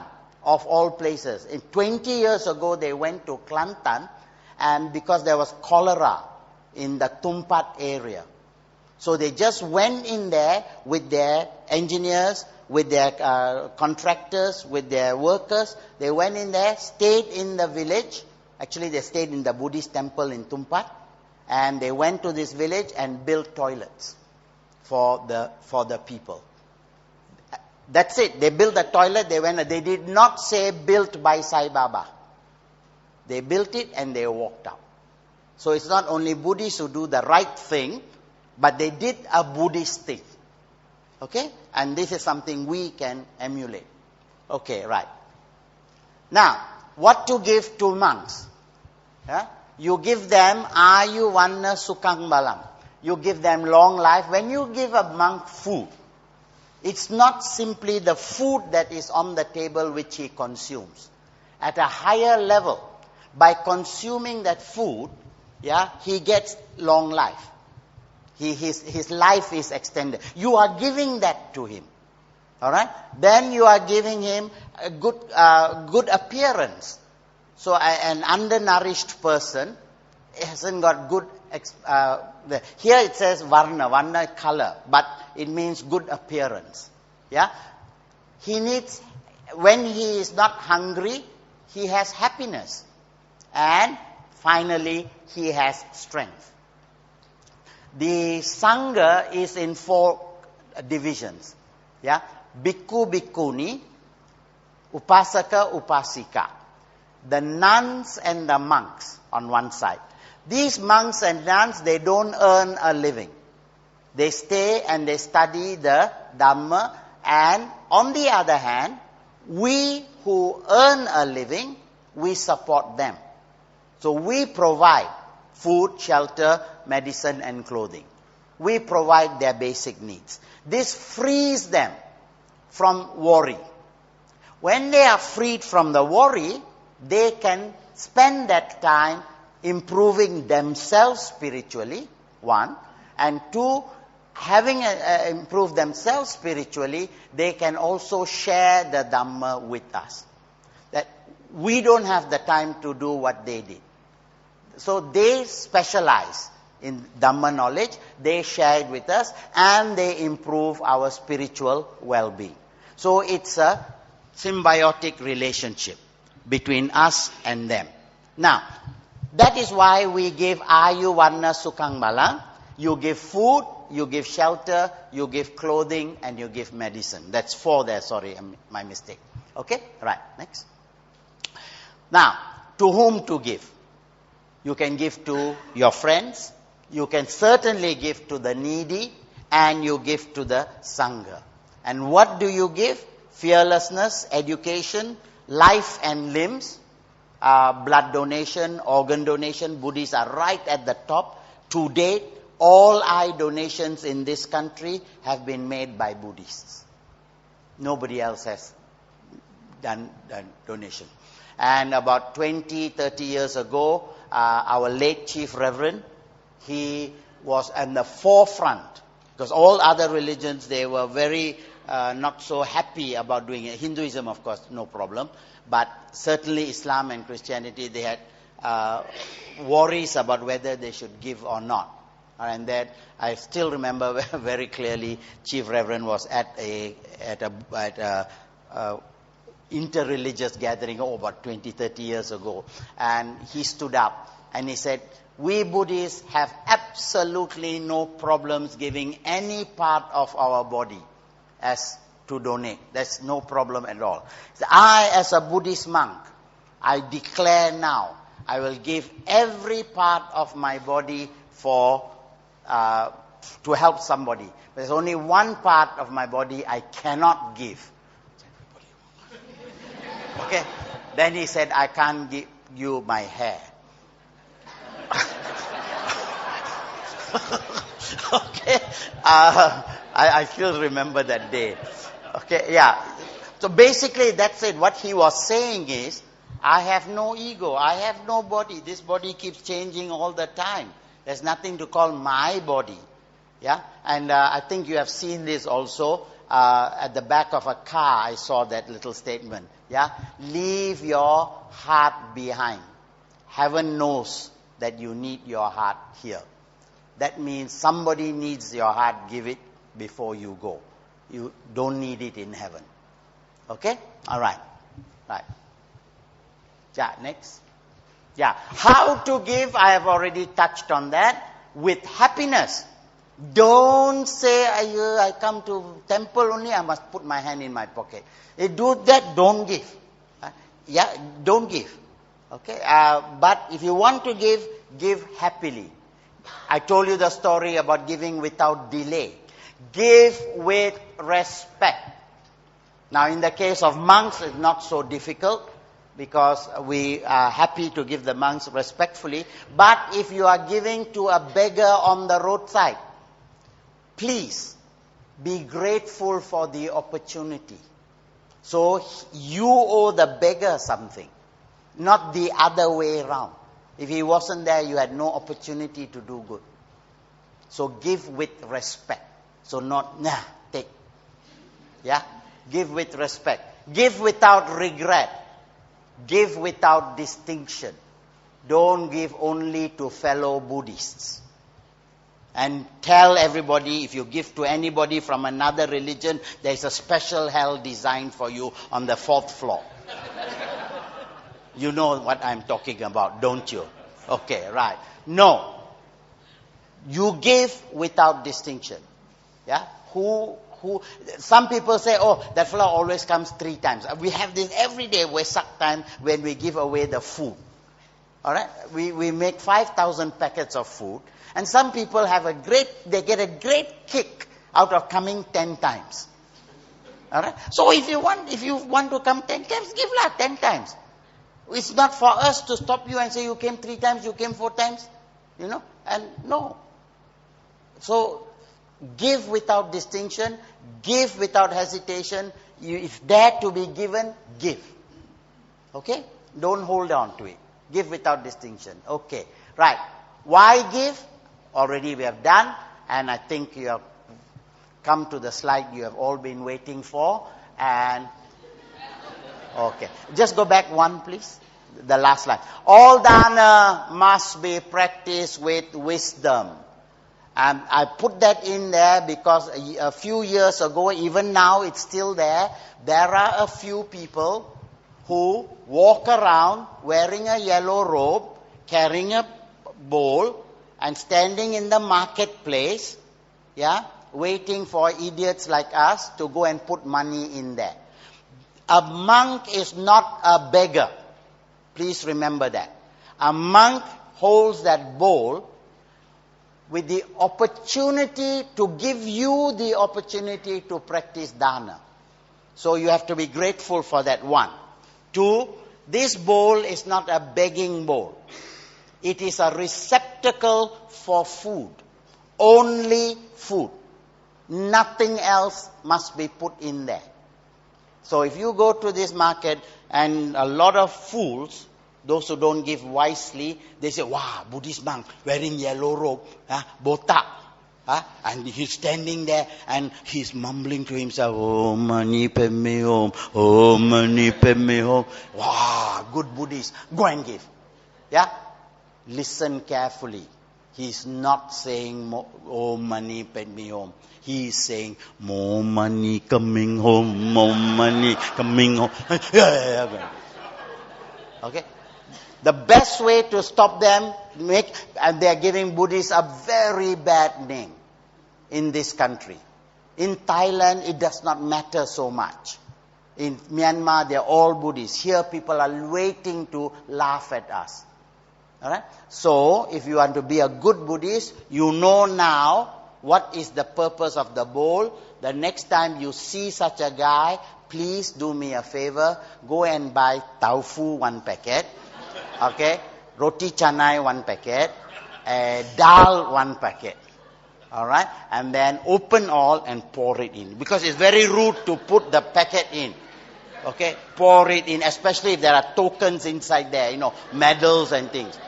of all places. 20 years ago, they went to Kelantan, and because there was cholera in the Tumpat area. So they just went in there with their engineers, with their contractors, with their workers. They went in there, stayed in the village. Actually, they stayed in the Buddhist temple in Tumpat. And they went to this village and built toilets for the people. That's it. They built the toilet. They did not say built by Sai Baba. They built it and they walked out. So it's not only Buddhists who do the right thing, but they did a Buddhist thing. Okay? And this is something we can emulate. Okay, right. Now, what to give to monks? Yeah? You give them Ayu Vanna Sukang Balam. You give them long life. When you give a monk food, it's not simply the food that is on the table which he consumes. At a higher level, by consuming that food, yeah, he gets long life. His life is extended. You are giving that to him. Alright? Then you are giving him a good appearance. So an undernourished person hasn't got good... here it says varna color, but it means good appearance. Yeah? He needs... When he is not hungry, he has happiness. And finally, he has strength. The Sangha is in 4 divisions. Yeah? Bhikkhu, Bhikkhuni, Upasaka, Upasika. The nuns and the monks on one side. These monks and nuns, they don't earn a living. They stay and they study the Dhamma. And on the other hand, we who earn a living, we support them. So we provide food, shelter, medicine and clothing. We provide their basic needs. This frees them from worry. When they are freed from the worry, they can spend that time improving themselves spiritually, 1. And 2, having improved themselves spiritually, they can also share the Dhamma with us. That we don't have the time to do what they did. So they specialize in Dhamma knowledge, they share it with us, and they improve our spiritual well-being. So it's a symbiotic relationship between us and them. Now, that is why we give Ayu Vanna Sukang Balang. You give food, you give shelter, you give clothing, and you give medicine. That's 4 there, sorry, my mistake. Okay? Right, next. Now, to whom to give? You can give to your friends, you can certainly give to the needy, and you give to the Sangha. And what do you give? Fearlessness, education, life and limbs, blood donation, organ donation. Buddhists are right at the top. To date, all eye donations in this country have been made by Buddhists. Nobody else has done donation. And about 20, 30 years ago, our late Chief Reverend, he was in the forefront. Because all other religions, they were very not so happy about doing it. Hinduism, of course, no problem. But certainly Islam and Christianity, they had worries about whether they should give or not. And that I still remember very clearly, Chief Reverend was at a interreligious gathering about 20, 30 years ago. And he stood up and he said, we Buddhists have absolutely no problems giving any part of our body as to donate. There's no problem at all. So I, as a Buddhist monk, I declare now, I will give every part of my body for to help somebody. There's only one part of my body I cannot give. Okay? Then he said, I can't give you my hair. Okay? I still remember that day. Okay, yeah. So basically that's it. What he was saying is, I have no ego. I have no body. This body keeps changing all the time. There's nothing to call my body. Yeah? And I think you have seen this also. At the back of a car, I saw that little statement. Yeah? Leave your heart behind. Heaven knows that you need your heart here. That means somebody needs your heart, give it before you go. You don't need it in heaven. Okay? Alright. Right. Yeah, next. Yeah. How to give, I have already touched on that. With happiness. Don't say, I come to temple only, I must put my hand in my pocket. You do that, don't give. Yeah, don't give. Okay? But if you want to give happily. I told you the story about giving without delay. Give with respect. Now, in the case of monks, it's not so difficult because we are happy to give the monks respectfully. But if you are giving to a beggar on the roadside, please be grateful for the opportunity. So, you owe the beggar something, not the other way around. If he wasn't there, you had no opportunity to do good. So give with respect. So not, take. Yeah? Give with respect. Give without regret. Give without distinction. Don't give only to fellow Buddhists. And tell everybody, if you give to anybody from another religion, there's a special hell designed for you on the 4th floor. You know what I'm talking about, don't you? Okay, right. No. You give without distinction. Yeah? Some people say, oh, that fellow always comes 3 times. We have this every day, Wesak time, when we give away the food. Alright? We make 5,000 packets of food. And some people they get a great kick out of coming 10 times. Alright? So if you want to come 10 times, give 10 times. It's not for us to stop you and say you came 3 times, you came 4 times, and no. So, give without distinction, give without hesitation. If dare to be given, give. Okay? Don't hold on to it. Give without distinction. Okay. Right. Why give? Already we have done, and I think you have come to the slide you have all been waiting for, and okay. Just go back one, please. The last slide. All dana must be practiced with wisdom. And I put that in there because a few years ago, even now it's still there. There are a few people who walk around wearing a yellow robe, carrying a bowl, and standing in the marketplace, waiting for idiots like us to go and put money in there. A monk is not a beggar. Please remember that. A monk holds that bowl with the opportunity to give you the opportunity to practice dana. So you have to be grateful for that, 1. 2, this bowl is not a begging bowl. It is a receptacle for food. Only food. Nothing else must be put in there. So if you go to this market and a lot of fools, those who don't give wisely, they say, wow, Buddhist monk wearing yellow robe, botak. And he's standing there and he's mumbling to himself, Om Mani Padme Hum, Om Mani Padme Hum. Wow, good Buddhist. Go and give. Yeah? Listen carefully. He's not saying, oh, money, pay me home. He's saying, more money coming home, more money coming home. Okay? The best way to stop them, and they are giving Buddhists a very bad name in this country. In Thailand, it does not matter so much. In Myanmar, they are all Buddhists. Here, people are waiting to laugh at us. Alright? So, if you want to be a good Buddhist, you know now what is the purpose of the bowl. The next time you see such a guy, please do me a favor. Go and buy tofu 1 packet. Okay? Roti canai 1 packet. Dal 1 packet. Alright? And then open all and pour it in. Because it's very rude to put the packet in. Okay? Pour it in, especially if there are tokens inside there, medals and things.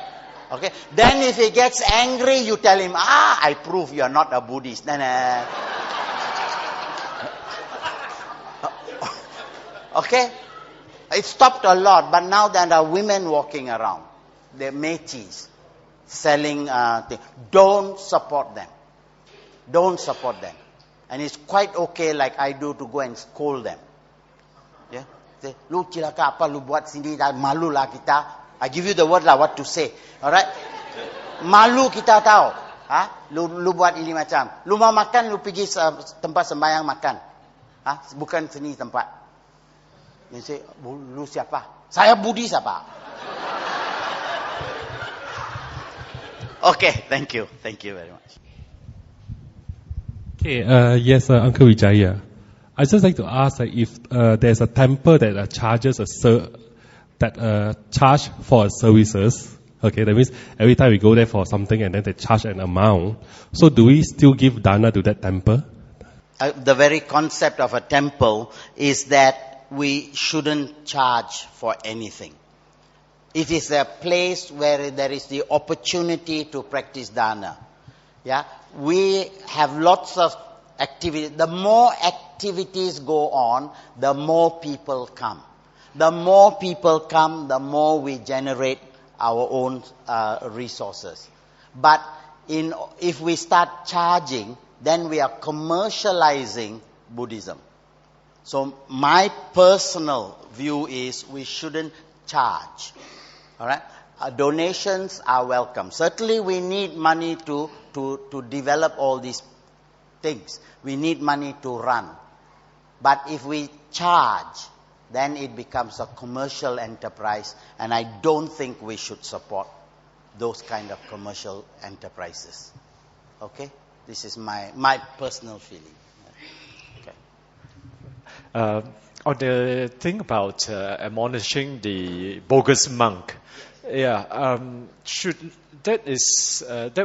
Okay? Then if he gets angry, you tell him, I prove you are not a Buddhist. Okay? It stopped a lot, but now there are women walking around. They're métis, selling things. Don't support them. Don't support them. And it's quite okay, like I do, to go and scold them. Yeah? Say, lu cilaka apa lu buat sini, malu lah kita. I give you the word lah, what to say. Alright? Malu kita tahu. Lu buat ini macam. Lu mau makan, lu pergi tempat sembahyang makan. Bukan sini tempat. You say, lu siapa? Saya Buddhis apa? Okay, thank you. Thank you very much. Okay, yes, Uncle Vijaya. I'd just like to ask if there's a temple that charges charge for services. Okay, that means every time we go there for something and then they charge an amount. So do we still give dana to that temple? The very concept of a temple is that we shouldn't charge for anything. It is a place where there is the opportunity to practice dana. Yeah, we have lots of activities. The more activities go on, the more people come. The more people come, the more we generate our own resources. But if we start charging, then we are commercializing Buddhism. So my personal view is we shouldn't charge. All right? Donations are welcome. Certainly we need money to develop all these things. We need money to run. But if we charge, then it becomes a commercial enterprise, and I don't think we should support those kind of commercial enterprises. Okay? This is my personal feeling. Okay. On the thing about admonishing the bogus monk, that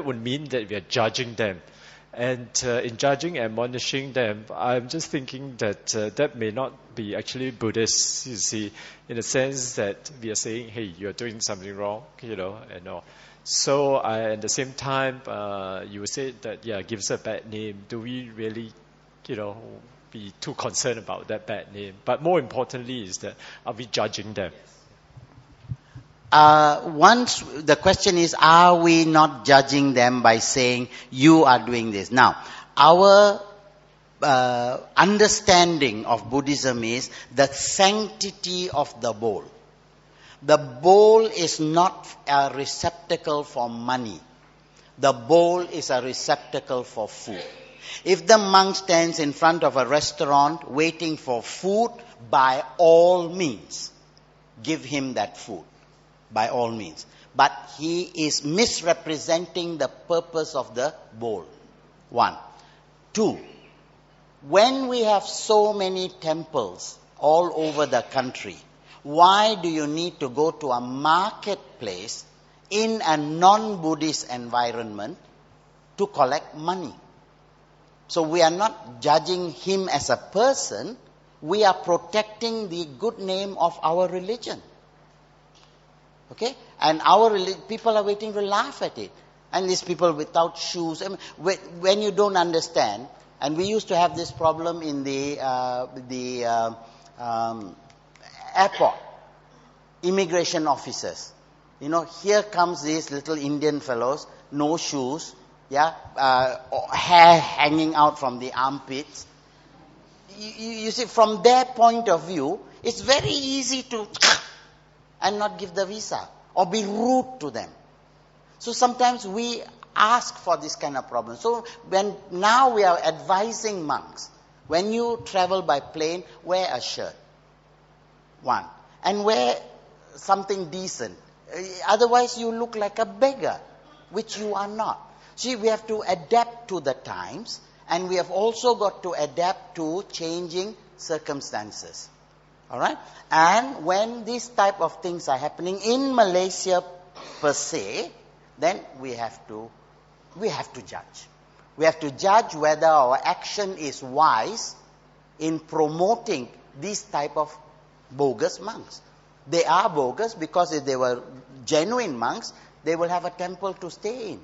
would mean that we are judging them. And in judging and admonishing them, I'm just thinking that that may not be actually Buddhist, you see, in the sense that we are saying, hey, you're doing something wrong, and all. So at the same time, you would say that, give us a bad name. Do we really, be too concerned about that bad name? But more importantly is that, are we judging them? Once the question is, are we not judging them by saying you are doing this? Now, our understanding of Buddhism is the sanctity of the bowl. The bowl is not a receptacle for money. The bowl is a receptacle for food. If the monk stands in front of a restaurant waiting for food, by all means, give him that food. By all means. But he is misrepresenting the purpose of the bowl. 1. 2. When we have so many temples all over the country, why do you need to go to a marketplace in a non-Buddhist environment to collect money? So we are not judging him as a person, we are protecting the good name of our religion. Okay? And people are waiting to laugh at it. And these people without shoes. I mean, when you don't understand, and we used to have this problem in the airport, immigration officers. Here comes these little Indian fellows. no shoes, hair hanging out from the armpits. You see, from their point of view, it's very easy to and not give the visa or be rude to them. So sometimes we ask for this kind of problem. So now we are advising monks, when you travel by plane, wear a shirt. One. And wear something decent. Otherwise you look like a beggar, which you are not. See, we have to adapt to the times, and we have also got to adapt to changing circumstances. Alright? And when these type of things are happening in Malaysia per se, then we have to judge. We have to judge whether our action is wise in promoting these type of bogus monks. They are bogus because if they were genuine monks, they will have a temple to stay in.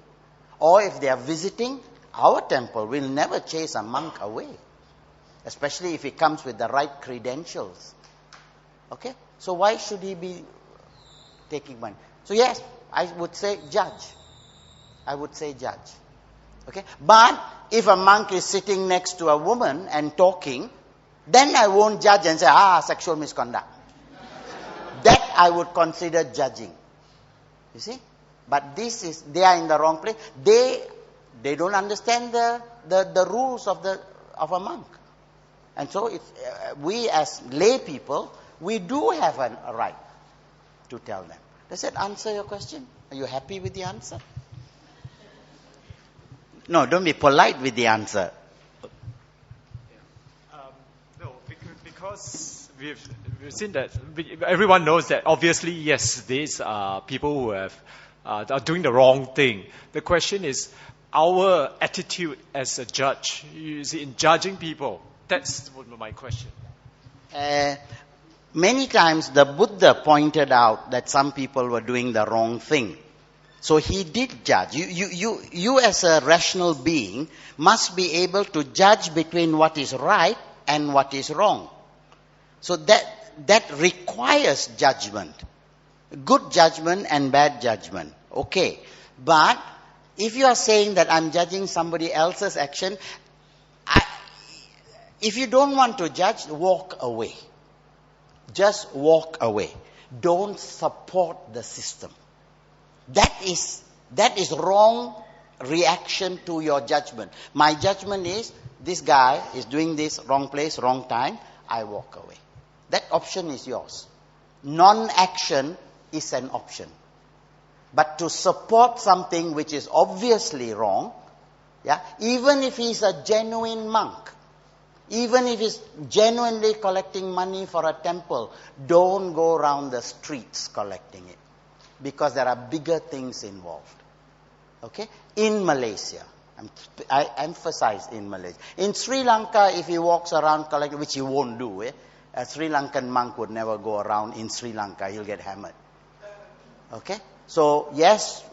Or if they are visiting our temple, we'll never chase a monk away. Especially if he comes with the right credentials. Okay? So why should he be taking money? So yes, I would say judge. I would say judge. Okay? But if a monk is sitting next to a woman and talking, then I won't judge and say, sexual misconduct. That I would consider judging. You see? But they are in the wrong place. They don't understand the rules of a monk. And so we as lay people, we do have a right to tell them. Does that answer your question? Are you happy with the answer? No, don't be polite with the answer. No, because we've seen that everyone knows that obviously, yes, these are people who are doing the wrong thing. The question is our attitude as a judge. You see, in judging people, that's my question. Many times the Buddha pointed out that some people were doing the wrong thing. So he did judge. You as a rational being must be able to judge between what is right and what is wrong. So that requires judgment. Good judgment and bad judgment. Okay. But if you are saying that I'm judging somebody else's action, if you don't want to judge, walk away. Just walk away. Don't support the system. That is wrong reaction to your judgment. My judgment is, this guy is doing this wrong place, wrong time, I walk away. That option is yours. Non-action is an option. But to support something which is obviously wrong, even if he's a genuine monk, even if he's genuinely collecting money for a temple, don't go around the streets collecting it. Because there are bigger things involved. Okay? In Malaysia. I emphasize in Malaysia. In Sri Lanka, if he walks around collecting, which he won't do, a Sri Lankan monk would never go around in Sri Lanka. He'll get hammered. Okay? So, yes,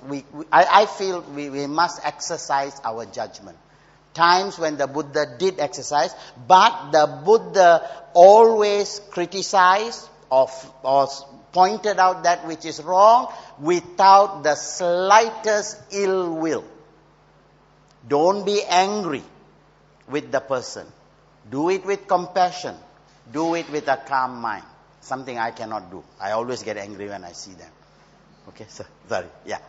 I feel we must exercise our judgment. Times when the Buddha did exercise, but the Buddha always criticized or pointed out that which is wrong without the slightest ill will. Don't be angry with the person. Do it with compassion. Do it with a calm mind. Something I cannot do. I always get angry when I see them. Okay, so sorry. Yeah.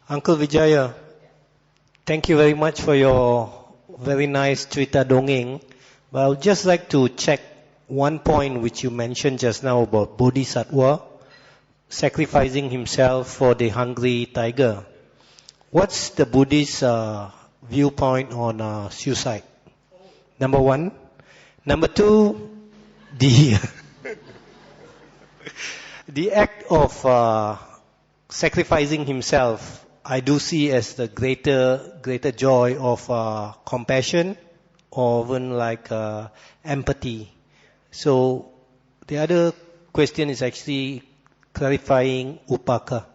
Uncle Vijaya, thank you very much for your very nice Cerita Dongeng. But I would just like to check one point which you mentioned just now about Bodhisattva sacrificing himself for the hungry tiger. What's the Buddhist viewpoint on suicide? Number one. Number two, the act of sacrificing himself, I do see as the greater joy of compassion or even like empathy. So the other question is actually clarifying upaka,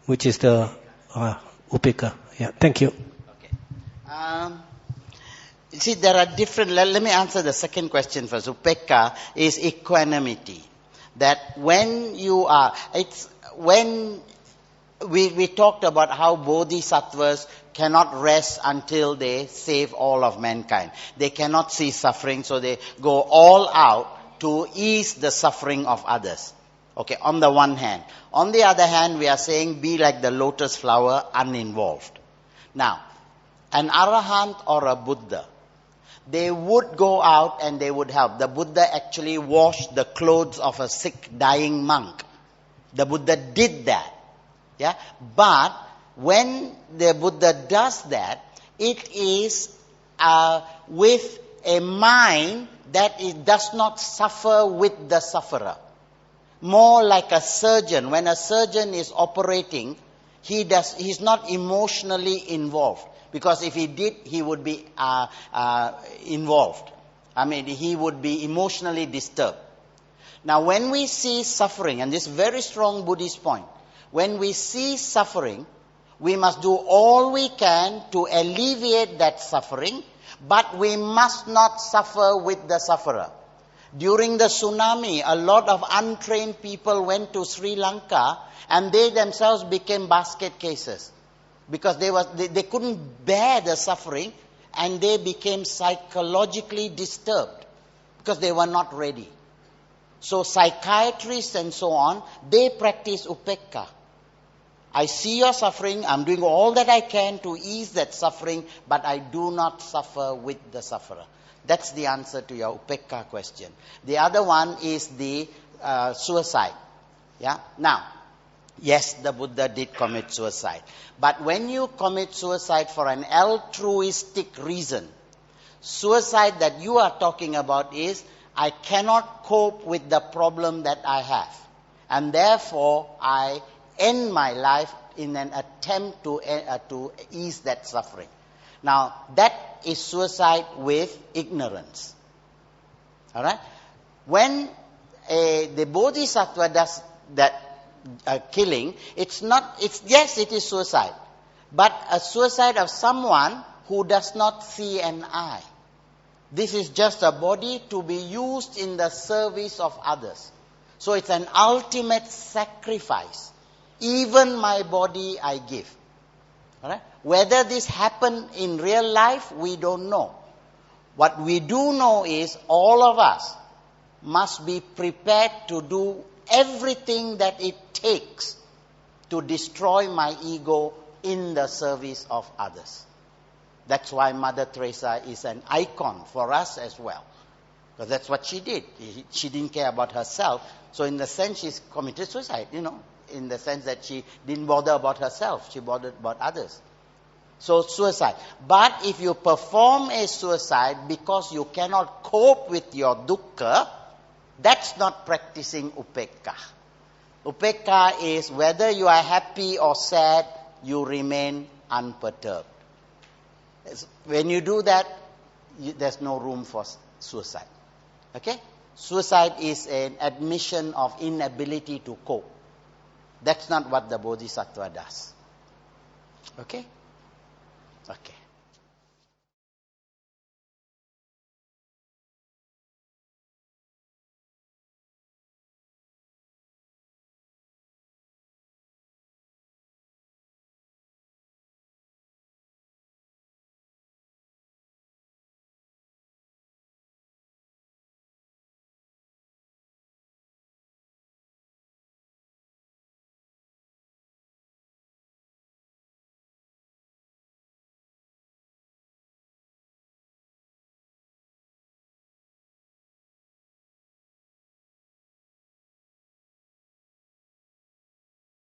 which is the upeka. Yeah, thank you. Okay. See, there are different. Let me answer the second question first. Upeka is equanimity. That when we talked about how bodhisattvas cannot rest until they save all of mankind. They cannot see suffering, so they go all out to ease the suffering of others. Okay, on the one hand. On the other hand, we are saying be like the lotus flower, uninvolved. Now, an arahant or a Buddha, they would go out and they would help. The Buddha actually washed the clothes of a sick, dying monk. The Buddha did that. Yeah? But when the Buddha does that, it is with a mind that it does not suffer with the sufferer. More like a surgeon. When a surgeon is operating, he's not emotionally involved. Because if he did, he would be involved. I mean, he would be emotionally disturbed. Now, when we see suffering, and this very strong Buddhist point, when we see suffering, we must do all we can to alleviate that suffering, but we must not suffer with the sufferer. During the tsunami, a lot of untrained people went to Sri Lanka and they themselves became basket cases because they couldn't bear the suffering and they became psychologically disturbed because they were not ready. So psychiatrists and so on, they practice upekkha. I see your suffering, I'm doing all that I can to ease that suffering, but I do not suffer with the sufferer. That's the answer to your upekkha question. The other one is the suicide. Yeah. Now, yes, the Buddha did commit suicide. But when you commit suicide for an altruistic reason, suicide that you are talking about is, I cannot cope with the problem that I have. And therefore, I end my life in an attempt to ease that suffering. Now, that is suicide with ignorance. All right? When the bodhisattva does that killing, yes, it is suicide. But a suicide of someone who does not see an eye. This is just a body to be used in the service of others. So it's an ultimate sacrifice. Even my body I give. All right? Whether this happened in real life, we don't know. What we do know is all of us must be prepared to do everything that it takes to destroy my ego in the service of others. That's why Mother Teresa is an icon for us as well. Because that's what she did. She didn't care about herself. So in the sense, she's committed suicide, in the sense that she didn't bother about herself. She bothered about others. So suicide. But if you perform a suicide because you cannot cope with your dukkha, that's not practicing upekkha. Upekkha is whether you are happy or sad, you remain unperturbed. When you do that, there's no room for suicide. Okay? Suicide is an admission of inability to cope. That's not what the bodhisattva does. Okay? Okay.